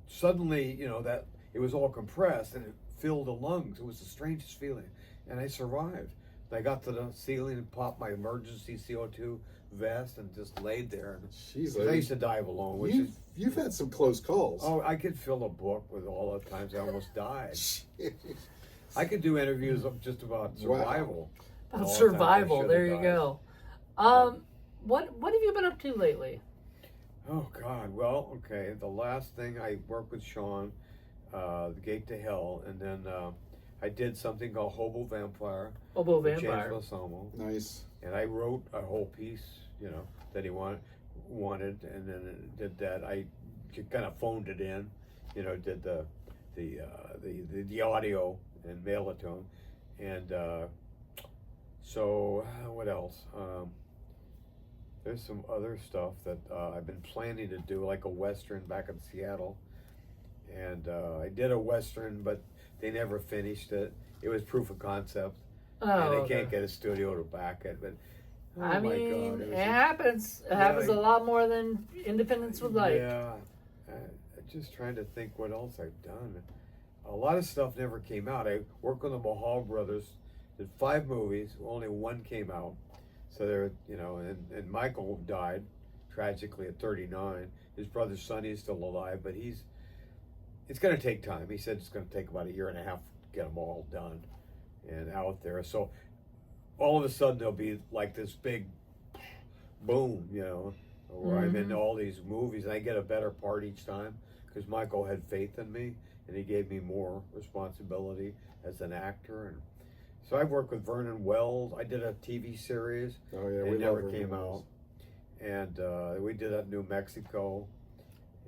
suddenly, you know, that it was all compressed and it filled the lungs. It was the strangest feeling. And I survived. I got to the ceiling and popped my emergency CO2 vest and just laid there. Jeez, I used to dive alone, which is, you've had some close calls. oh, I could fill a book with all the times I almost died. I could do interviews of just about survival. About All the times I survival. should've There you died. go. What have you been up to lately? Oh God! Well, okay. The last thing I worked with Sean, The Gate to Hell, and then I did something called Hobo Vampire. Hobo with Vampire. James Losomo, Nice. and I wrote a whole piece, you know, that he wanted, and then did that. I kind of phoned it in, you know, did the audio and mail it to him, and so what else? There's some other stuff that I've been planning to do, like a Western back in Seattle. And I did a Western, but they never finished it. It was proof of concept. Oh, And they okay. can't get a studio to back it. But oh I my mean, God, it was happens. It happens a lot more than independents would like. Yeah. Just trying to think what else I've done. A lot of stuff never came out. I worked with the Mahal brothers, did 5 movies, only 1 came out. So they're, you know, and Michael died tragically at 39. His brother Sonny is still alive, but it's going to take time. He said it's going to take about 1.5 years to get them all done and out there. So all of a sudden there'll be like this big boom, you know, where I'm in all these movies, and I get a better part each time because Michael had faith in me, and he gave me more responsibility as an actor. And so I've worked with Vernon Wells. I did a TV series. Oh yeah, It we never love came Vernon Wells. out. And we did that in New Mexico.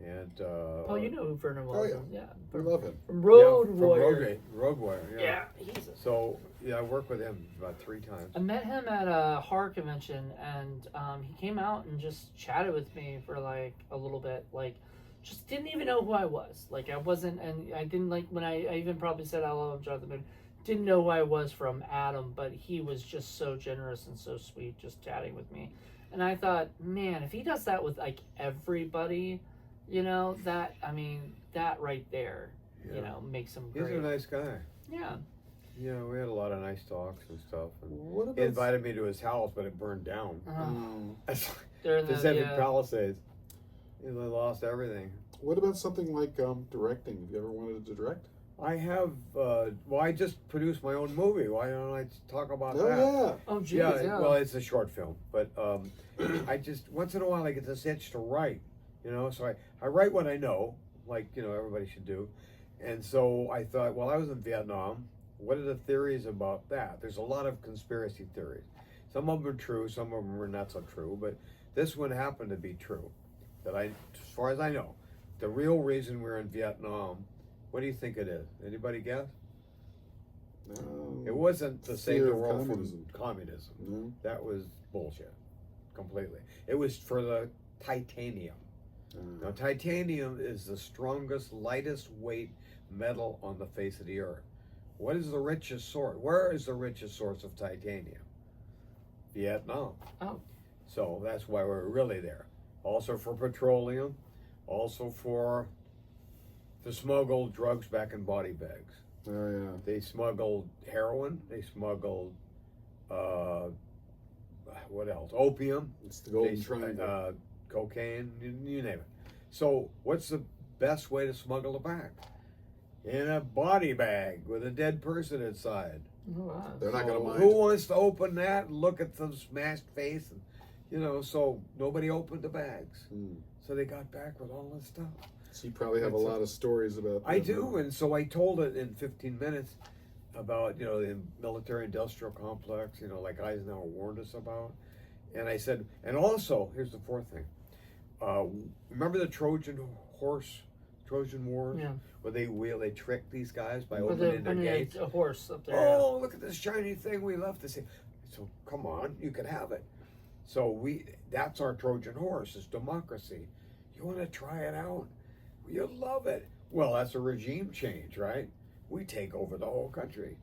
And Oh, you know who Vernon Oh, was? yeah. Yeah. We love him. From Road from Warrior. Road Warrior. Yeah. Yeah, he's. So I worked with him about 3 times. I met him at a horror convention, and he came out and just chatted with me for like a little bit. Like, just didn't even know who I was. Like, I wasn't, and I didn't like when I even probably said hello, I'm Jonathan, but didn't know who I was from Adam. But he was just so generous and so sweet, just chatting with me. And I thought, man, if he does that with like everybody, that that right there, makes him He's great. a nice guy. Yeah. Yeah, we had a lot of nice talks and stuff. And What about he invited me to his house, but it burned down. During Pacific Palisades. He lost everything. What about something like directing? Have you ever wanted to direct? I have. I just produced my own movie. Why don't I talk about Oh that? yeah. Oh, geez, Yeah, well, it's a short film, but I just once in a while I get this itch to write, So I write what I know, like everybody should do, and so I thought, well, I was in Vietnam. What are the theories about that? There's a lot of conspiracy theories. Some of them are true, some of them are not so true, but this one happened to be true. As far as I know, the real reason we're in Vietnam. What do you think it is? Anybody guess? It wasn't to save the world from communism. No. That was bullshit, completely. It was for the titanium. Now, titanium is the strongest, lightest weight metal on the face of the earth. What is the richest source? Where is the richest source of titanium? Vietnam. Oh. So that's why we're really there. Also for petroleum, also for to smuggle drugs back in body bags. Oh yeah. They smuggled heroin. They smuggled what else? Opium. It's the golden triangle. Cocaine. You name it. So what's the best way to smuggle it back? In a body bag with a dead person inside. Oh, wow. They're not going to mind. Who wants to open that and look at the smashed face? And so nobody opened the bags. So they got back with all this stuff. So you probably have a lot of stories about that. I do, and so I told it in 15 minutes about, the military-industrial complex, like Eisenhower warned us about. And I said, and also, here's the fourth thing. Remember the Trojan Wars? Yeah. Where they tricked these guys by opening their gates? A horse up there. Oh, look at this shiny thing we left to see. So come on, you can have it. So that's our Trojan horse, is democracy. You want to try it out? You'll love it. Well, that's a regime change, right? We take over the whole country.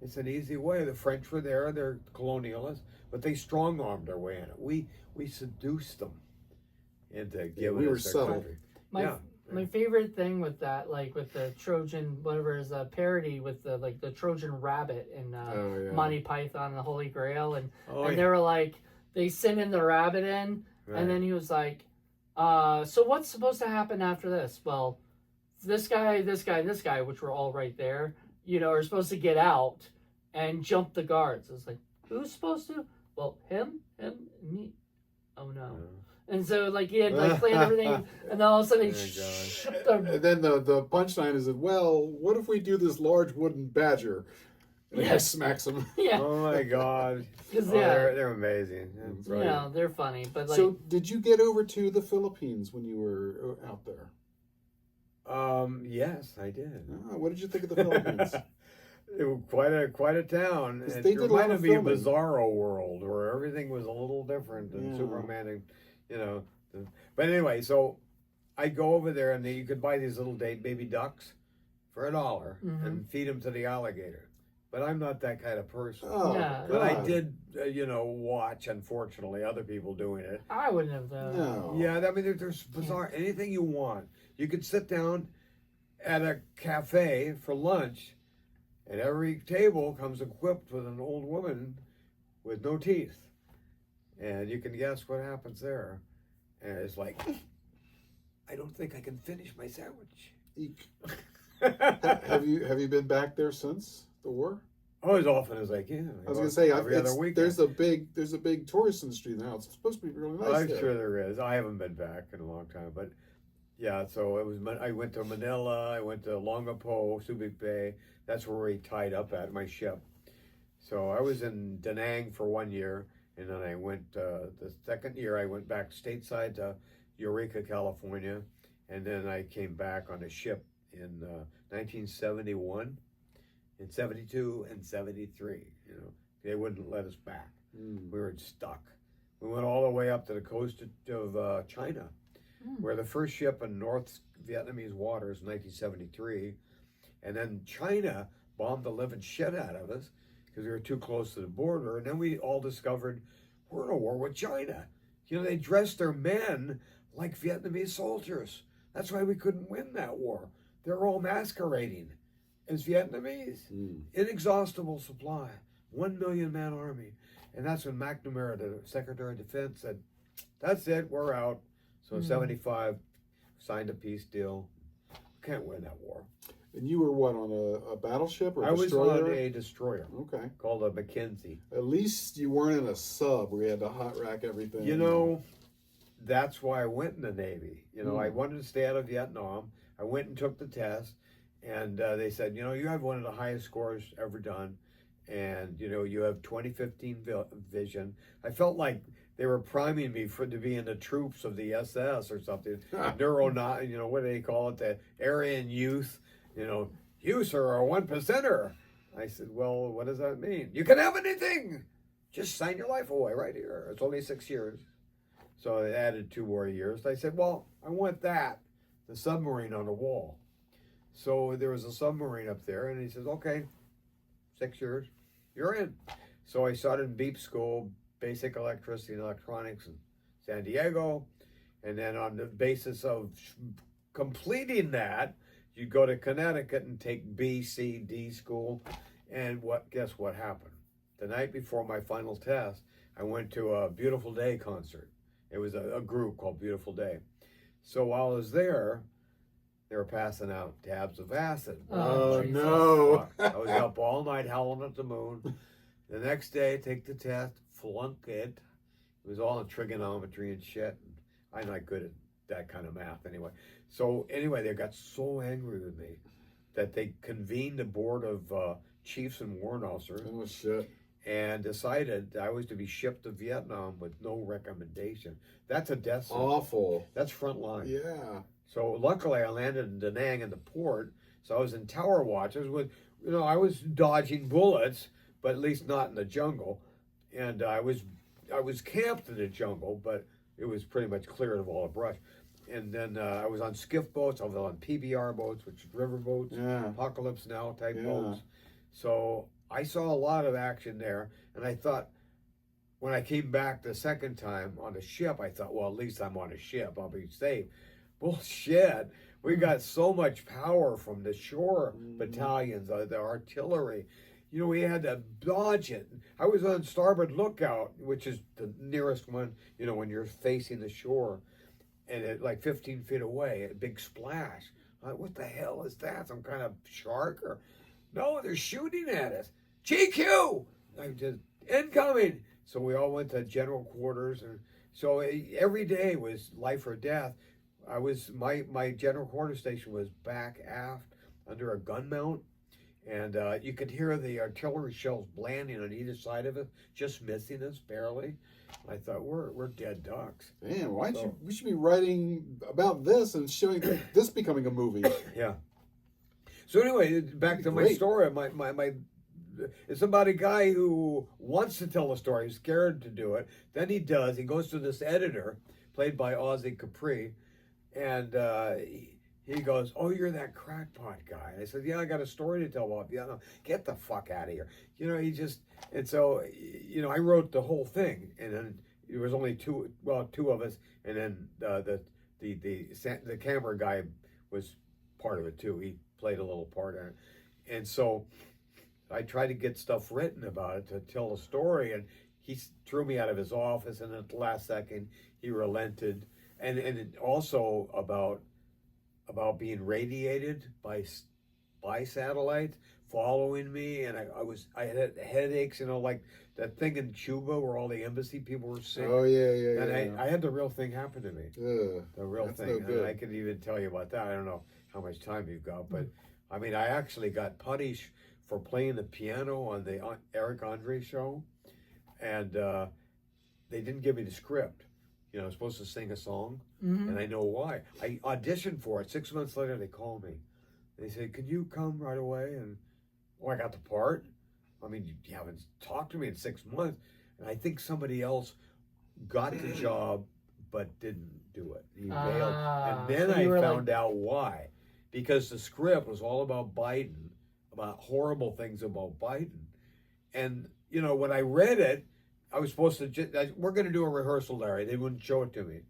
It's an easy way. The French were there, they're colonialists, but they strong-armed their way in it. We seduced them into giving us their subtle. country. My favorite thing with that, like with the Trojan, whatever is a parody with the Trojan rabbit in Monty Python and the Holy Grail, and they were like, they sent in the rabbit in, and then he was like, so what's supposed to happen after this? Well, this guy, which were all right there, are supposed to get out and jump the guards. It's like, who's supposed to? Well, him, me. Oh no. And so, like, he had, planned everything, and then all of a sudden, and then the punchline is that, well, what if we do this large wooden badger? And the guy smacks him. Yeah. Oh, my God. They're amazing. They're funny. But so, did you get over to the Philippines when you were out there? Yes, I did. What did you think of the Philippines? It was quite a town. It reminded me of Bizarro World, where everything was a little different than Superman and but anyway, so I go over there and you could buy these little baby ducks for $1 and feed them to the alligator. But I'm not that kind of person. Oh, yeah. But I did, watch, unfortunately, other people doing it. I wouldn't have done. No. Yeah, I mean, there's bizarre, anything you want. You could sit down at a cafe for lunch, and every table comes equipped with an old woman with no teeth. And you can guess what happens there. And it's like, I don't think I can finish my sandwich. Eek. Have you been back there since the war? Oh, as often as I can. I was going to say, every other weekend. there's a big tourist industry now. It's supposed to be really nice. I'm sure there is. I haven't been back in a long time, but yeah. So I went to Manila. I went to Longapo, Subic Bay. That's where we tied up at my ship. So I was in Da Nang for 1 year. And then I went, the second year I went back stateside to Eureka, California. and then I came back on a ship in 1971, in 72, and 73. You know, they wouldn't let us back. We were stuck. We went all the way up to the coast of China, where the first ship in North Vietnamese waters in 1973, and then China bombed the living shit out of us because we were too close to the border. And then we all discovered we're in a war with China. You know, they dressed their men like Vietnamese soldiers. That's why we couldn't win that war. They're all masquerading as Vietnamese. Inexhaustible supply, 1 million man army. And that's when McNamara, the Secretary of Defense, said, that's it, we're out. So 75, signed a peace deal. Can't win that war. And you were what, on a battleship or a I was destroyer? on a destroyer. Okay. Called a Mackenzie. At least you weren't in a sub where you had to hot rack everything. You know, that's why I went in the Navy. You know, I wanted to stay out of Vietnam. I went and took the test, and they said, you know, you have one of the highest scores ever done, and, you know, you have 2015 vision. I felt like they were priming me to be in the troops of the SS or something. You know, what do they call it? The Aryan youth. You know, you, sir, are a 1%er. I said, well, what does that mean? You can have anything. Just sign your life away right here. It's only 6 years. So they added 2 more years. I said, well, I want that, the submarine on the wall. So there was a submarine up there, and he says, okay, 6 years, you're in. So I started in beep school, basic electricity and electronics in San Diego. And then on the basis of completing that, you'd go to Connecticut and take B, C, D school. And guess what happened? The night before my final test, I went to a Beautiful Day concert. It was a group called Beautiful Day. So while I was there, they were passing out tabs of acid. Oh, no. I was up all night howling at the moon. The next day, take the test, flunk it. It was all in trigonometry and shit. I'm not good at that kind of math anyway. So anyway, they got so angry with me that they convened a board of chiefs and warrant officers. Oh, shit. And decided I was to be shipped to Vietnam with no recommendation. That's a death sentence. Awful. That's front line. Yeah. So luckily I landed in Da Nang in the port. So I was in tower watch. I was dodging bullets, but at least not in the jungle. And I was camped in the jungle, but it was pretty much cleared of all the brush. And then I was on skiff boats. I was on PBR boats, which is river boats, Apocalypse Now type boats. So I saw a lot of action there. And I thought, when I came back the second time on a ship, I thought, well, at least I'm on a ship. I'll be safe. Bullshit. We got so much power from the shore battalions, the artillery. You know, we had to dodge it. I was on starboard lookout, which is the nearest one, you know, when you're facing the shore. And it, like 15 feet away, a big splash. I'm like, what the hell is that? Some kind of shark? Or no, they're shooting at us. GQ! I just, incoming! So we all went to general quarters. And so every day was life or death. My general quarters station was back aft under a gun mount. And you could hear the artillery shells landing on either side of it, just missing us barely. I thought, we're dead ducks. Man, we should be writing about this and showing this becoming a movie. Yeah. So anyway, back to my story. It's about a guy who wants to tell a story, he's scared to do it. Then he does. He goes to this editor, played by Ozzy Capri, and he goes, oh, you're that crackpot guy. And I said, yeah, I got a story to tell about. Yeah, no, get the fuck out of here. You know, and so, you know, I wrote the whole thing, and then there was only two of us, and then the camera guy was part of it too. He played a little part in it. And so I tried to get stuff written about it to tell a story, and he threw me out of his office, and at the last second, he relented. And it also about being radiated by satellites following me, and I had headaches, you know, like that thing in Cuba where all the embassy people were sick. Oh yeah. And I had the real thing happen to me. The real that's thing. No good. And I could even tell you about that. I don't know how much time you've got, but I mean, I actually got punished for playing the piano on the Eric Andre show, and they didn't give me the script. You know, I'm supposed to sing a song, Mm-hmm. and I know why. I auditioned for it. 6 months later, they called me. They said, "Can you come right away?" And I got the part. I mean, you haven't talked to me in 6 months, and I think somebody else got the job but didn't do it. He bailed, and then so I you were found out why. Because the script was all about Biden, about horrible things about Biden, and you know, when I read it, I was supposed to. We're going to do a rehearsal, Larry. They wouldn't show it to me.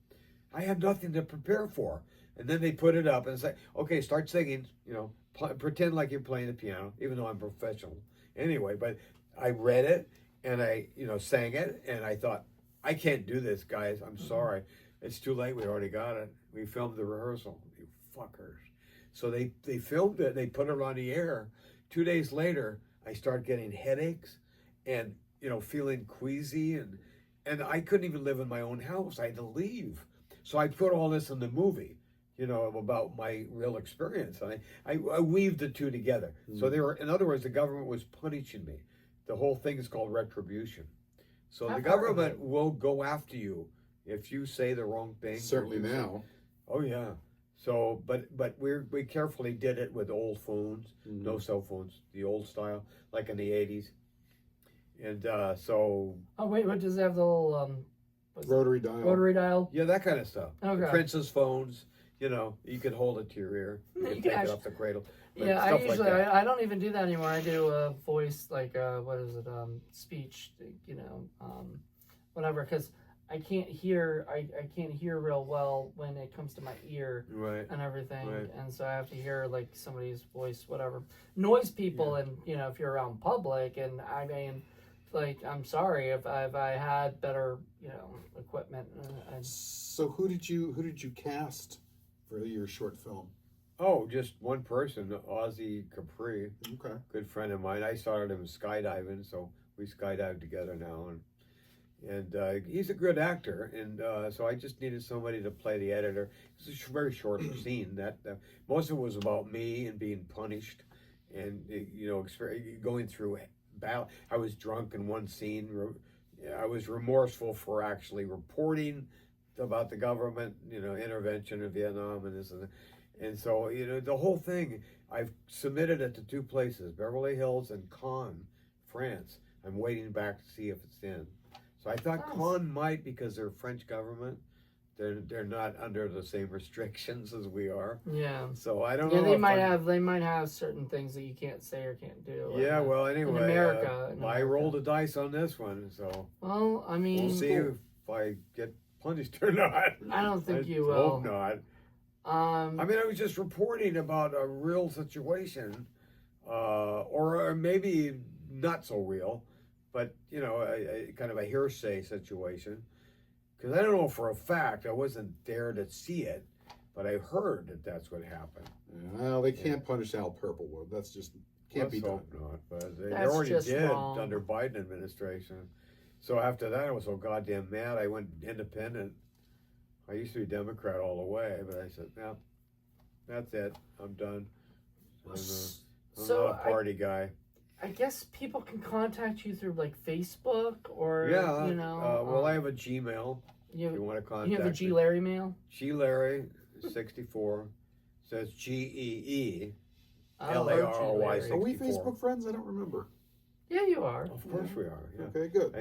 I had nothing to prepare for, and then they put it up and say, "Okay, start singing." You know, pretend like you're playing the piano, even though I'm professional. Anyway, but I read it and I, you know, sang it, and I thought, I can't do this, guys. I'm sorry. It's too late. We already got it. We filmed the rehearsal. You fuckers. So they filmed it. They put it on the air. 2 days later, I started getting headaches and, you know, feeling queasy, and I couldn't even live in my own house. I had to leave. So I put all this in the movie, you know, about my real experience. And I weaved the two together. So they were, in other words, the government was punishing me. The whole thing is called retribution. So the government will go after you if you say the wrong thing. Certainly now. Oh yeah. So, but we carefully did it with old phones, no cell phones, the old style, like in the 80s. And so. Oh wait, what does it have the little Rotary dial. Rotary dial. Yeah, that kind of stuff. Okay. The Princess phones, you know, you could hold it to your ear. You can take it off the cradle. But Yeah, I stuff usually like that. I don't even do that anymore. I do a voice like what is it? Speech, you know, whatever. Because I can't hear. I can't hear real well when it comes to my ear Right. and everything, Right. and so I have to hear like somebody's voice, whatever. Noise people, and you know, if you're around public, and I mean, like, I'm sorry if I had better, you know, equipment. So who did you cast for your short film? Oh, just one person, Ozzy Capri, Okay. good friend of mine. I started him skydiving, so we skydive together now, and he's a good actor, and so I just needed somebody to play the editor. It's a very short scene. That most of it was about me and being punished, and you know, going through battle. I was drunk in one scene. I was remorseful for actually reporting about the government, you know, intervention in Vietnam and this and that. And so, you know, the whole thing, I've submitted it to 2 places, Beverly Hills and Cannes, France. I'm waiting back to see if it's in. So I thought Cannes might, because they're French government. They're not under the same restrictions as we are. Yeah. So I don't know. Yeah, they might have certain things that you can't say or can't do. Yeah, well, anyway, in America, I rolled the dice on this one, so well, I mean, we'll see if I get punished or not. I don't think you I will. hope not. I mean, I was just reporting about a real situation, or maybe not so real, but you know, a kind of a hearsay situation. Because I don't know for a fact, I wasn't there to see it, but I heard that that's what happened. Well, they can't punish Al Purplewood. That's just can't be done. Let's hope not, but they That's already just did wrong. under Biden administration. So after that, I was so goddamn mad. I went independent. I used to be Democrat all the way, but I said, no, that's it. I'm done. I'm So not a party guy. I guess people can contact you through like Facebook or Yeah. you know. Well, I have a Gmail. you If you want to contact you have a G me. Larry mail. G Larry 64 says GEE. Oh, LARY. G. Are we 64. Facebook friends? I don't remember. Yeah, you are. Of course we are. Yeah. Okay, good.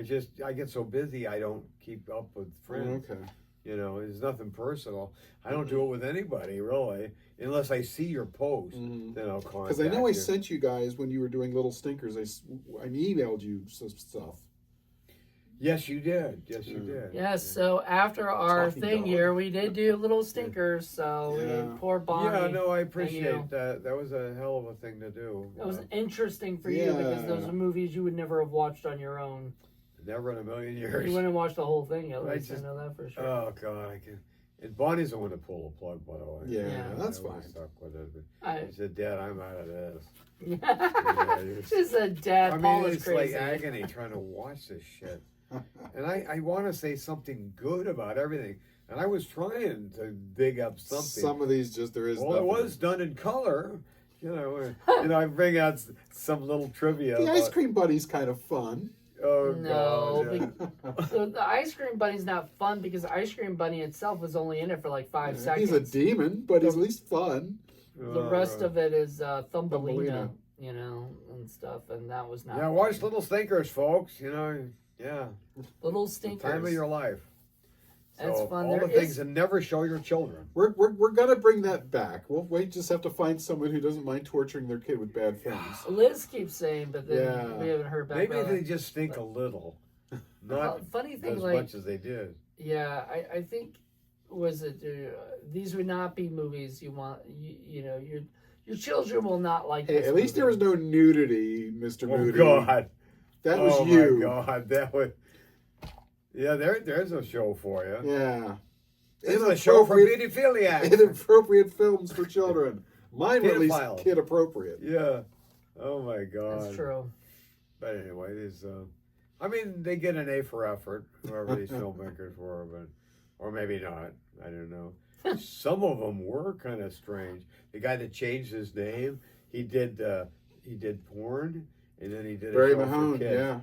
I get so busy I don't keep up with friends. Okay. You know, it's nothing personal. I don't do it with anybody really, unless I see your post. Then I'll contact. Because I know I you. sent you guys when you were doing Little Stinkers. I emailed you some stuff. Yes, you did. Yes, you did. Yes. So after our Talking thing dog. here, we did do little stinkers. So Yeah. poor Bonnie. Yeah, no, I you. appreciate that. That was a hell of a thing to do. That was interesting for you because those Yeah. are movies you would never have watched on your own. Never in a million years. You wouldn't watch the whole thing at I least. I just- know that for sure. Oh God, I can. And Bonnie's the one to pull the plug, by the way. Yeah, that's I was fine. Stuck with it. I, He said, "Dad, I'm out of this." Just a dad. I Paul mean, is it's crazy. like agony trying to watch this shit. And I want to say something good about everything. And I was trying to dig up something. Some of these just there is. Well, it nothing. was done in color. You know, I bring out some little trivia. The Ice about- Cream Buddy's kind of fun. Oh No, God! Yeah. So the Ice Cream Bunny's not fun because the Ice Cream Bunny itself was only in it for like 5 seconds. He's a demon, but he's at least fun. The rest of it is Thumbelina, Thumbelina. and stuff, and that was not. Yeah, fun. watch Little Stinkers, folks. Yeah, Little the Stinkers. time of your life. That's So, fun. All There the things is- that never show your children. We're gonna bring that back. We just have to find someone who doesn't mind torturing their kid with bad films. Liz keeps saying, but then Yeah. we haven't heard back. Maybe about they it. just stink a little, not Funny thing, as like much as they did. yeah, I think was it these would not be movies you want. Your children will not like. Hey, this at least there movie. was no nudity, Mr. Oh Moody. God! That was oh you. my God! That would. Yeah, there's a show for you. Yeah. It's a show for Inappropriate- pedophiliacs. Inappropriate films for children. Mine were at least Pedophiles. kid appropriate. Yeah. Oh my God. That's true. But anyway, there's. I mean, they get an A for effort, whoever these filmmakers were, but or maybe not. I don't know. Some of them were kind of strange. The guy that changed his name, he did porn, and then he did Barry a show for Mahone, kids. yeah.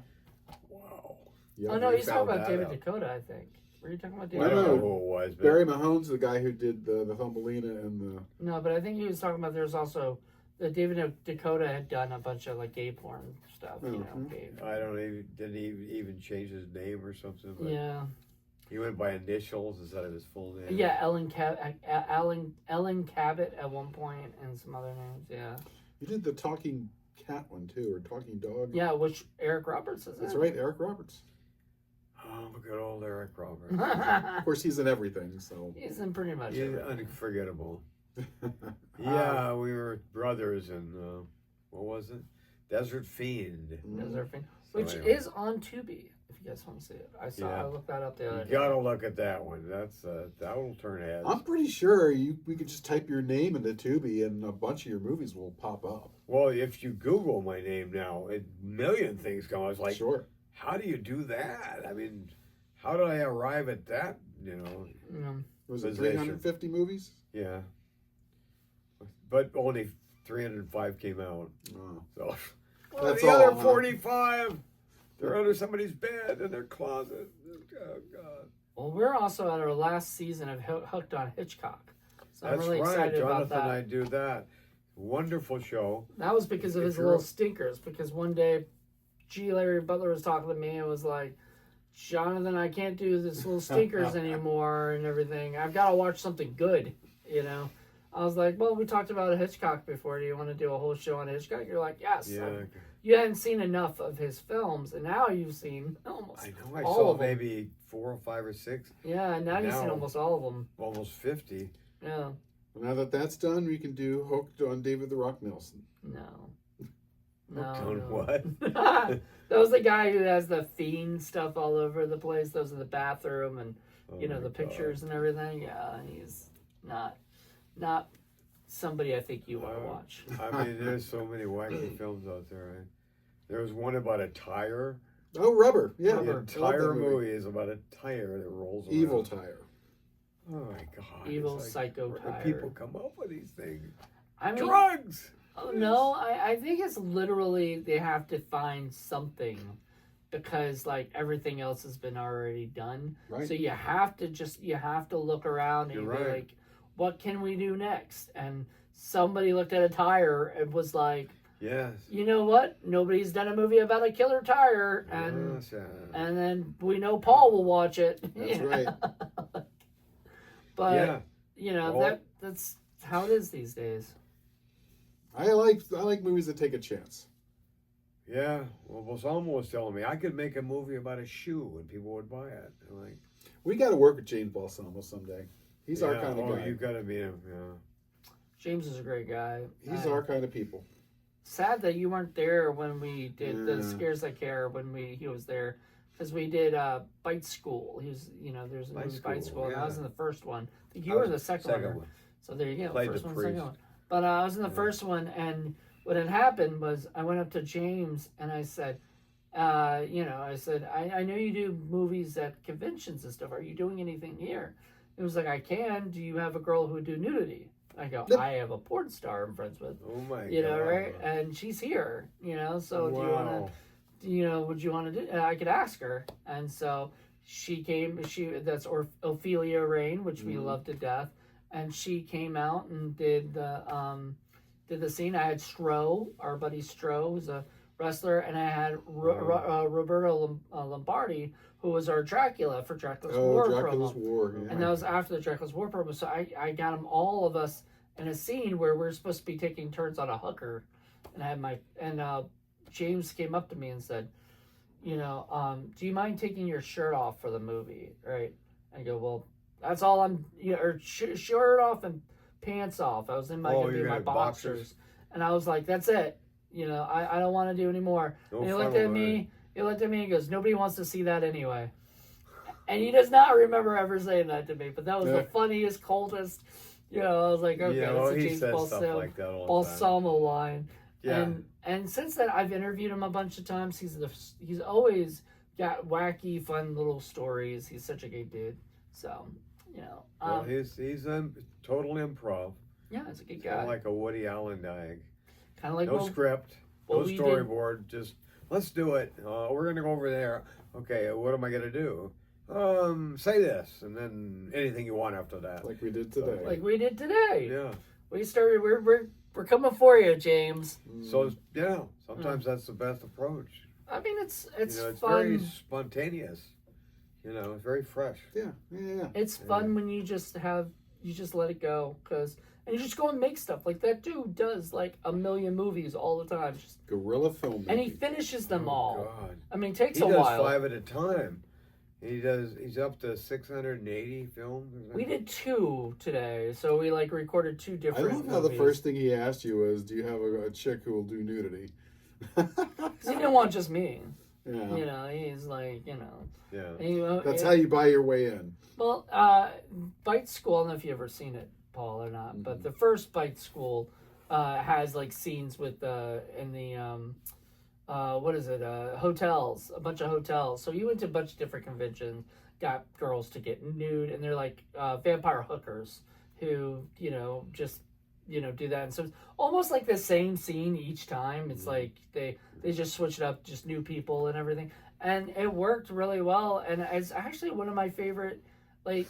Wow. Yep. Oh no, we he's talking found about that David out. Dakota, I think. Were you talking about I David? don't know know. who it was, but Barry Mahone's the guy who did the Thumbelina and the... No, but I think he was talking about there's also that David Dakota had done a bunch of like gay porn stuff. Mhm. Gay. I don't even didn't he even change his name or something. But Yeah. he went by initials instead of his full name. Yeah, Ellen Cabot at one point and some other names. Yeah. He did the talking cat one too, or talking dog. Yeah, which Eric Roberts is. That's in. right, Eric Roberts. Oh, good old Eric Roberts. Of course, he's in everything, so... He's in pretty much. He's everything. unforgettable. Yeah, we were brothers in what was it? Desert Fiend. Desert Fiend, So which anyway. is on Tubi. If you guys want to see it, I Yeah. looked that up the other You day. gotta look at that one. That's that will turn heads. I'm pretty sure we could just type your name into Tubi and a bunch of your movies will pop up. Well, if you Google my name now, a million things come. I was like, Sure. how do you do that? I mean, how did I arrive at that? Was it Position. 350 movies? Yeah. But only 305 came out. Oh. So That's the other all, huh? 45, they're under somebody's bed in their closet. Oh God. Well, we're also at our last season of Hooked on Hitchcock, so I'm That's really right. excited Jonathan about that. and I do that. Wonderful show. That was because of If his you're little a- stinkers. Because one day, G Larry Butler was talking to me and was like, "Jonathan, I can't do this little stinkers anymore and everything. I've got to watch something good." I was like, "Well, we talked about Hitchcock before. Do you want to do a whole show on Hitchcock?" You're like, "Yes." Yeah. You hadn't seen enough of his films, and now you've seen almost I know. I all saw of them. maybe 4 or 5 or 6, Yeah, and now you've seen Now- almost all of them. almost 50. Yeah. Well, now that that's done, we can do Hooked on David the Rock Nelson. No. On no. what? That was the guy who has the fiend stuff all over the place. Those in the bathroom and Oh the my God. pictures and everything. Yeah, he's not somebody I think you want to watch. I mean, there's so many wacky films out there. Right? There was one about a tire. Oh, Rubber. Yeah. The I love that entire movie is about a tire that rolls around. Evil Tire. Oh my God. Evil It's psycho where do tire. people come up with these things? I mean, Drugs! oh, no, I think it's literally they have to find something because like everything else has been already done. Right. So you have to look around and You're be right. like, what can we do next? And somebody looked at a tire and was like, Yes. you know what? Nobody's done a movie about a killer tire, and Yes, and then we know Paul will watch it. That's right. But yeah. Well- that's how it is these days. I like movies that take a chance. Yeah. Well, Balsamo was telling me I could make a movie about a shoe and people would buy it. I'm like, We got to work with James Balsamo someday. He's our yeah, kind of guy. You got to meet him. Yeah. James is a great guy. He's our kind of people. Sad that you weren't there when we did the Yeah. Scares That Care when he was there, because we did Bite School. He was there's a Bite movie Bite School, School, and I yeah. was in the first one. I think I you were was in the second one. So there you go, Played first the one, second priest. one. But I was in the first one, and what had happened was I went up to James and I said, I know you do movies at conventions and stuff. Are you doing anything here? It was like, I can. Do you have a girl who would do nudity? I go, I have a porn star I'm friends with. Oh my God. Right? And she's here, so Wow. would you want to do? I could ask her. And so she came. That's Ophelia Rain, which we love to death. And she came out and did the scene. I had Stro, our buddy Stro, who's a wrestler, and I had Roberto Lombardi, who was our Dracula for Dracula's War Dracula's promo. War. Yeah. And that was after the Dracula's War promo. So I got them, all of us, in a scene where we're supposed to be taking turns on a hooker. And I had James came up to me and said, do you mind taking your shirt off for the movie? Right? I go, well, that's all or shirt off and pants off. I was in my boxers. And I was like, that's it. I don't want to do any more. No, and he looked at me and goes, nobody wants to see that anyway. And he does not remember ever saying that to me, but that was the funniest, coldest, I was like, okay, that's a James Balsamo line. Yeah. And since then, I've interviewed him a bunch of times. He's always got wacky, fun little stories. He's such a good dude. So, he's total improv. Yeah, he's a good guy. Kind of like a Woody Allen dying. Kind of like no script, no storyboard. Just let's do it. We're gonna go over there. Okay, what am I gonna do? Say this, and then anything you want after that. Like we did today. Yeah. We started. We're coming for you, James. So sometimes that's the best approach. I mean, it's it's fun. Very spontaneous. It's very fresh. Yeah. It's fun when you just let it go, and you just go and make stuff. Like that dude does like a million movies all the time. Just guerrilla filmmaking. And he finishes them all. God. I mean, it takes a while. He does 5 at a time. He's up to 680 films. We did 2 today, so we recorded 2 different. I love how the first thing he asked you was, "Do you have a chick who will do nudity?" Because he didn't want just me. Yeah. He's like, Yeah. That's how you buy your way in. Well, Bite School. I don't know if you've ever seen it, Paul, or not, but the first Bite School has scenes with in the hotels, a bunch of hotels. So you went to a bunch of different conventions, got girls to get nude, and they're vampire hookers who just do that. And so it's almost like the same scene each time. It's like they just switch it up, just new people and everything, and it worked really well. And it's actually one of my favorite. I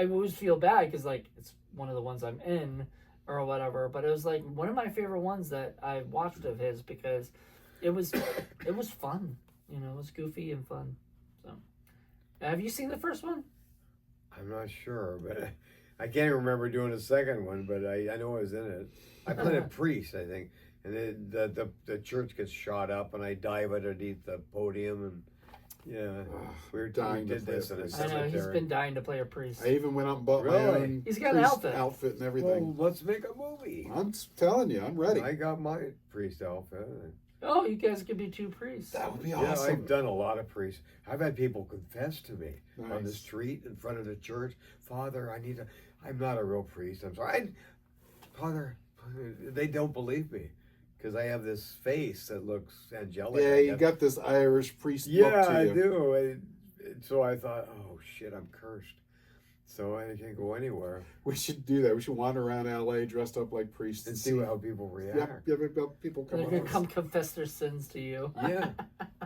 always feel bad because it's one of the ones I'm in or whatever, but it was one of my favorite ones that I watched of his because it was fun. It was goofy and fun. So, have you seen the first one? I'm not sure, but I can't remember doing the second one, but I know I was in it. I played a priest, I think, and then the church gets shot up, and I dive underneath the podium, and we did this in a cemetery. I know, he's been dying to play a priest. I even went out and bought my own He's got an outfit and everything. Well, let's make a movie. I'm telling you, I'm ready. I got my priest outfit. Oh, you guys could be 2 priests. That would be Yeah, awesome. I've done a lot of priests. I've had people confess to me on the street in front of the church. Father, I'm not a real priest. I'm sorry. Father, they don't believe me because I have this face that looks angelic. Yeah, you got this Irish priest look to you. Yeah, I do. So I thought, oh shit, I'm cursed. So I can't go anywhere. We should do that. We should wander around LA dressed up like priests and see how people react. Yeah, people come. They're gonna come confess their sins to you. Yeah,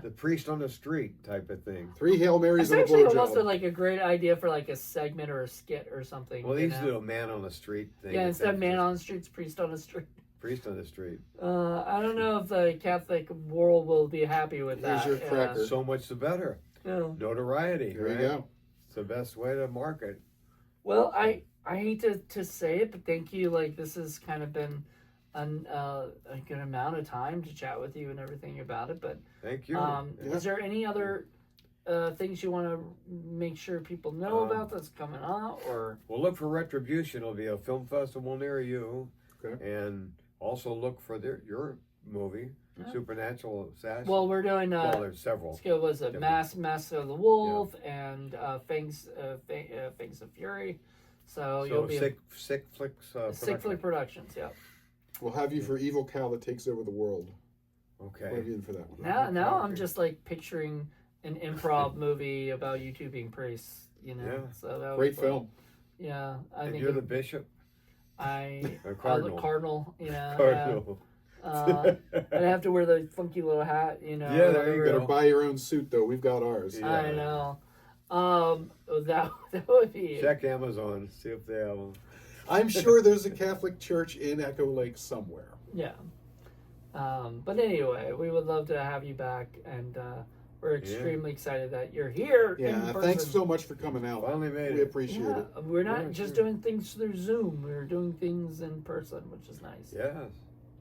the priest on the street type of thing. 3 Hail Marys and a blowjob. It's actually almost a great idea for a segment or a skit or something. Well, they used to do a man on the street thing. Yeah, instead of man on the street, it's priest on the street. Priest on the street. I don't know if the Catholic world will be happy with that. Here's your cracker. So much the better. Yeah. Notoriety. There you go. It's the best way to market. Well, I hate to say it, but thank you. This has kind of been a good amount of time to chat with you and everything about it. But thank you. Is there any other things you want to make sure people know about that's coming out? Or well, look for Retribution. It'll be a film festival near you. Okay. And also look for your movie, Supernatural Assassin. Well, we're doing there's several. Was it Mask of the Wolf and Fangs of Fury? So you'll be Sick Flicks. Sick Flick Productions. Yeah. We'll have you for Evil Cal that takes over the world. Okay. What have you in for that one? Now I'm just picturing an improv movie about you two being priests. Yeah. So that great film. Yeah, I and think you're the bishop. Cardinal. Cardinal. Yeah. Cardinal. I'd have to wear the funky little hat, you know. Yeah, there you You go. better buy your own suit though. We've got ours. Yeah. I know. That would be. Check Amazon, see if they have them. I'm sure there's a Catholic church in Echo Lake somewhere. Yeah. But anyway, we would love to have you back, and we're extremely excited that you're here. in Yeah, person. thanks so much for coming out. Finally made We it. appreciate Yeah, it. we're not Yeah, just sure. doing things through Zoom. We're doing things in person, which is nice. Yes.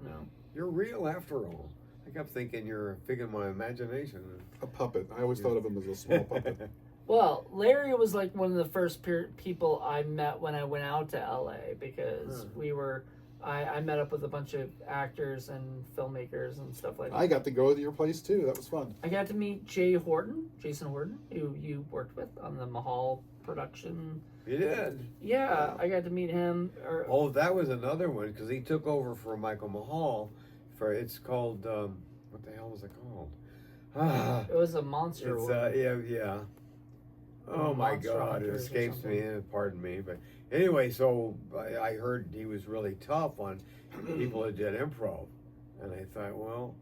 No. You're real after all. I kept thinking you're a figure of my imagination. A puppet. I always thought of him as a small puppet. Well, Larry was like one of the first people I met when I went out to LA because I met up with a bunch of actors and filmmakers and stuff like that. I got to go to your place too. That was fun. I got to meet Jason Horton, who you worked with on the Mahal production. You did. Yeah, I got to meet him. Oh, that was another one because he took over for Michael Mahal. It's called what the hell was it called? It was a monster It's one. yeah. Oh my Monster God, it Hunters or escapes me. something. Pardon me, but anyway, so I heard he was really tough on people that did improv, and I thought, well,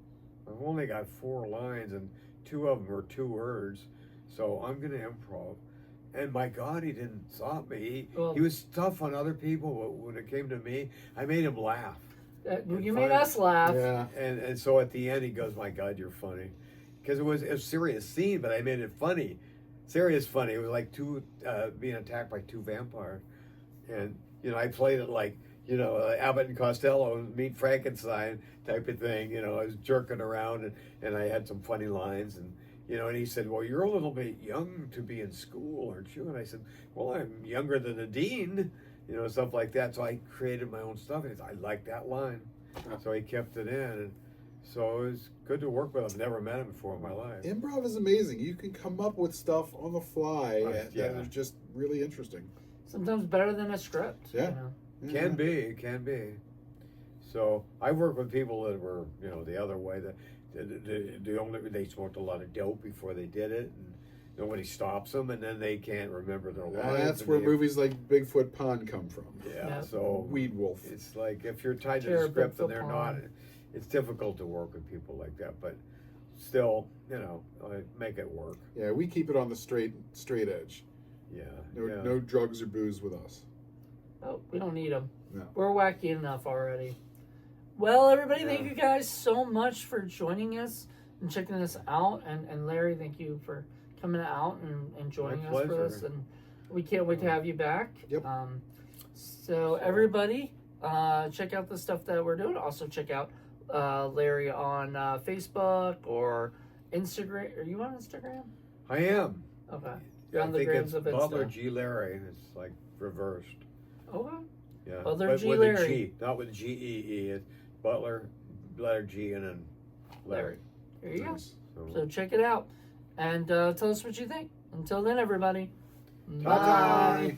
I've only got 4 lines, and 2 of them are 2 words, so I'm gonna improv. And my God, he didn't stop me. He was tough on other people, but when it came to me, I made him laugh. You made us laugh. Yeah. And so at the end, he goes, "My God, you're funny," because it was a serious scene, but I made it funny. Serious funny. It was like being attacked by 2 vampires, and I played it like Abbott and Costello meet Frankenstein type of thing. I was jerking around and I had some funny lines and he said, "Well, you're a little bit young to be in school, aren't you?" And I said, "Well, I'm younger than the dean," stuff like that. So I created my own stuff, and I liked that line, so he kept it in. And so it was good to work with him. Never met him before in my life. Improv is amazing. You can come up with stuff on the fly that is just really interesting. Sometimes better than a script. Yeah. Can be. So I work with people that were, the other way. They smoked a lot of dope before they did it, and nobody stops them, and then they can't remember their lines. That's and where movies like Bigfoot Pond come from. Yeah. So Weed Wolf. it's like if you're tied to the Terrible script and they're football. not, it's difficult to work with people like that. But still, I make it work. Yeah, we keep it on the straight edge. Yeah. No drugs or booze with us. Oh, we don't need them. No. We're wacky enough already. Well, everybody, thank Yeah. you guys so much for joining us and checking us out. And Larry, thank you for coming out and joining us for pleasure. this. And we can't wait to have you back. Yep. So everybody, check out the stuff that we're doing. Also check out Larry on Facebook or Instagram. Are you on Instagram? I am. Okay. You're on I the think grams it's of Butler Insta. G Larry. It's like reversed. Okay. Yeah. Butler but G. with Larry. a G, not with G-E-E. It's Butler, letter G, and then Larry. There you Nice. go. So check it out and tell us what you think. Until then, everybody. Bye. Bye.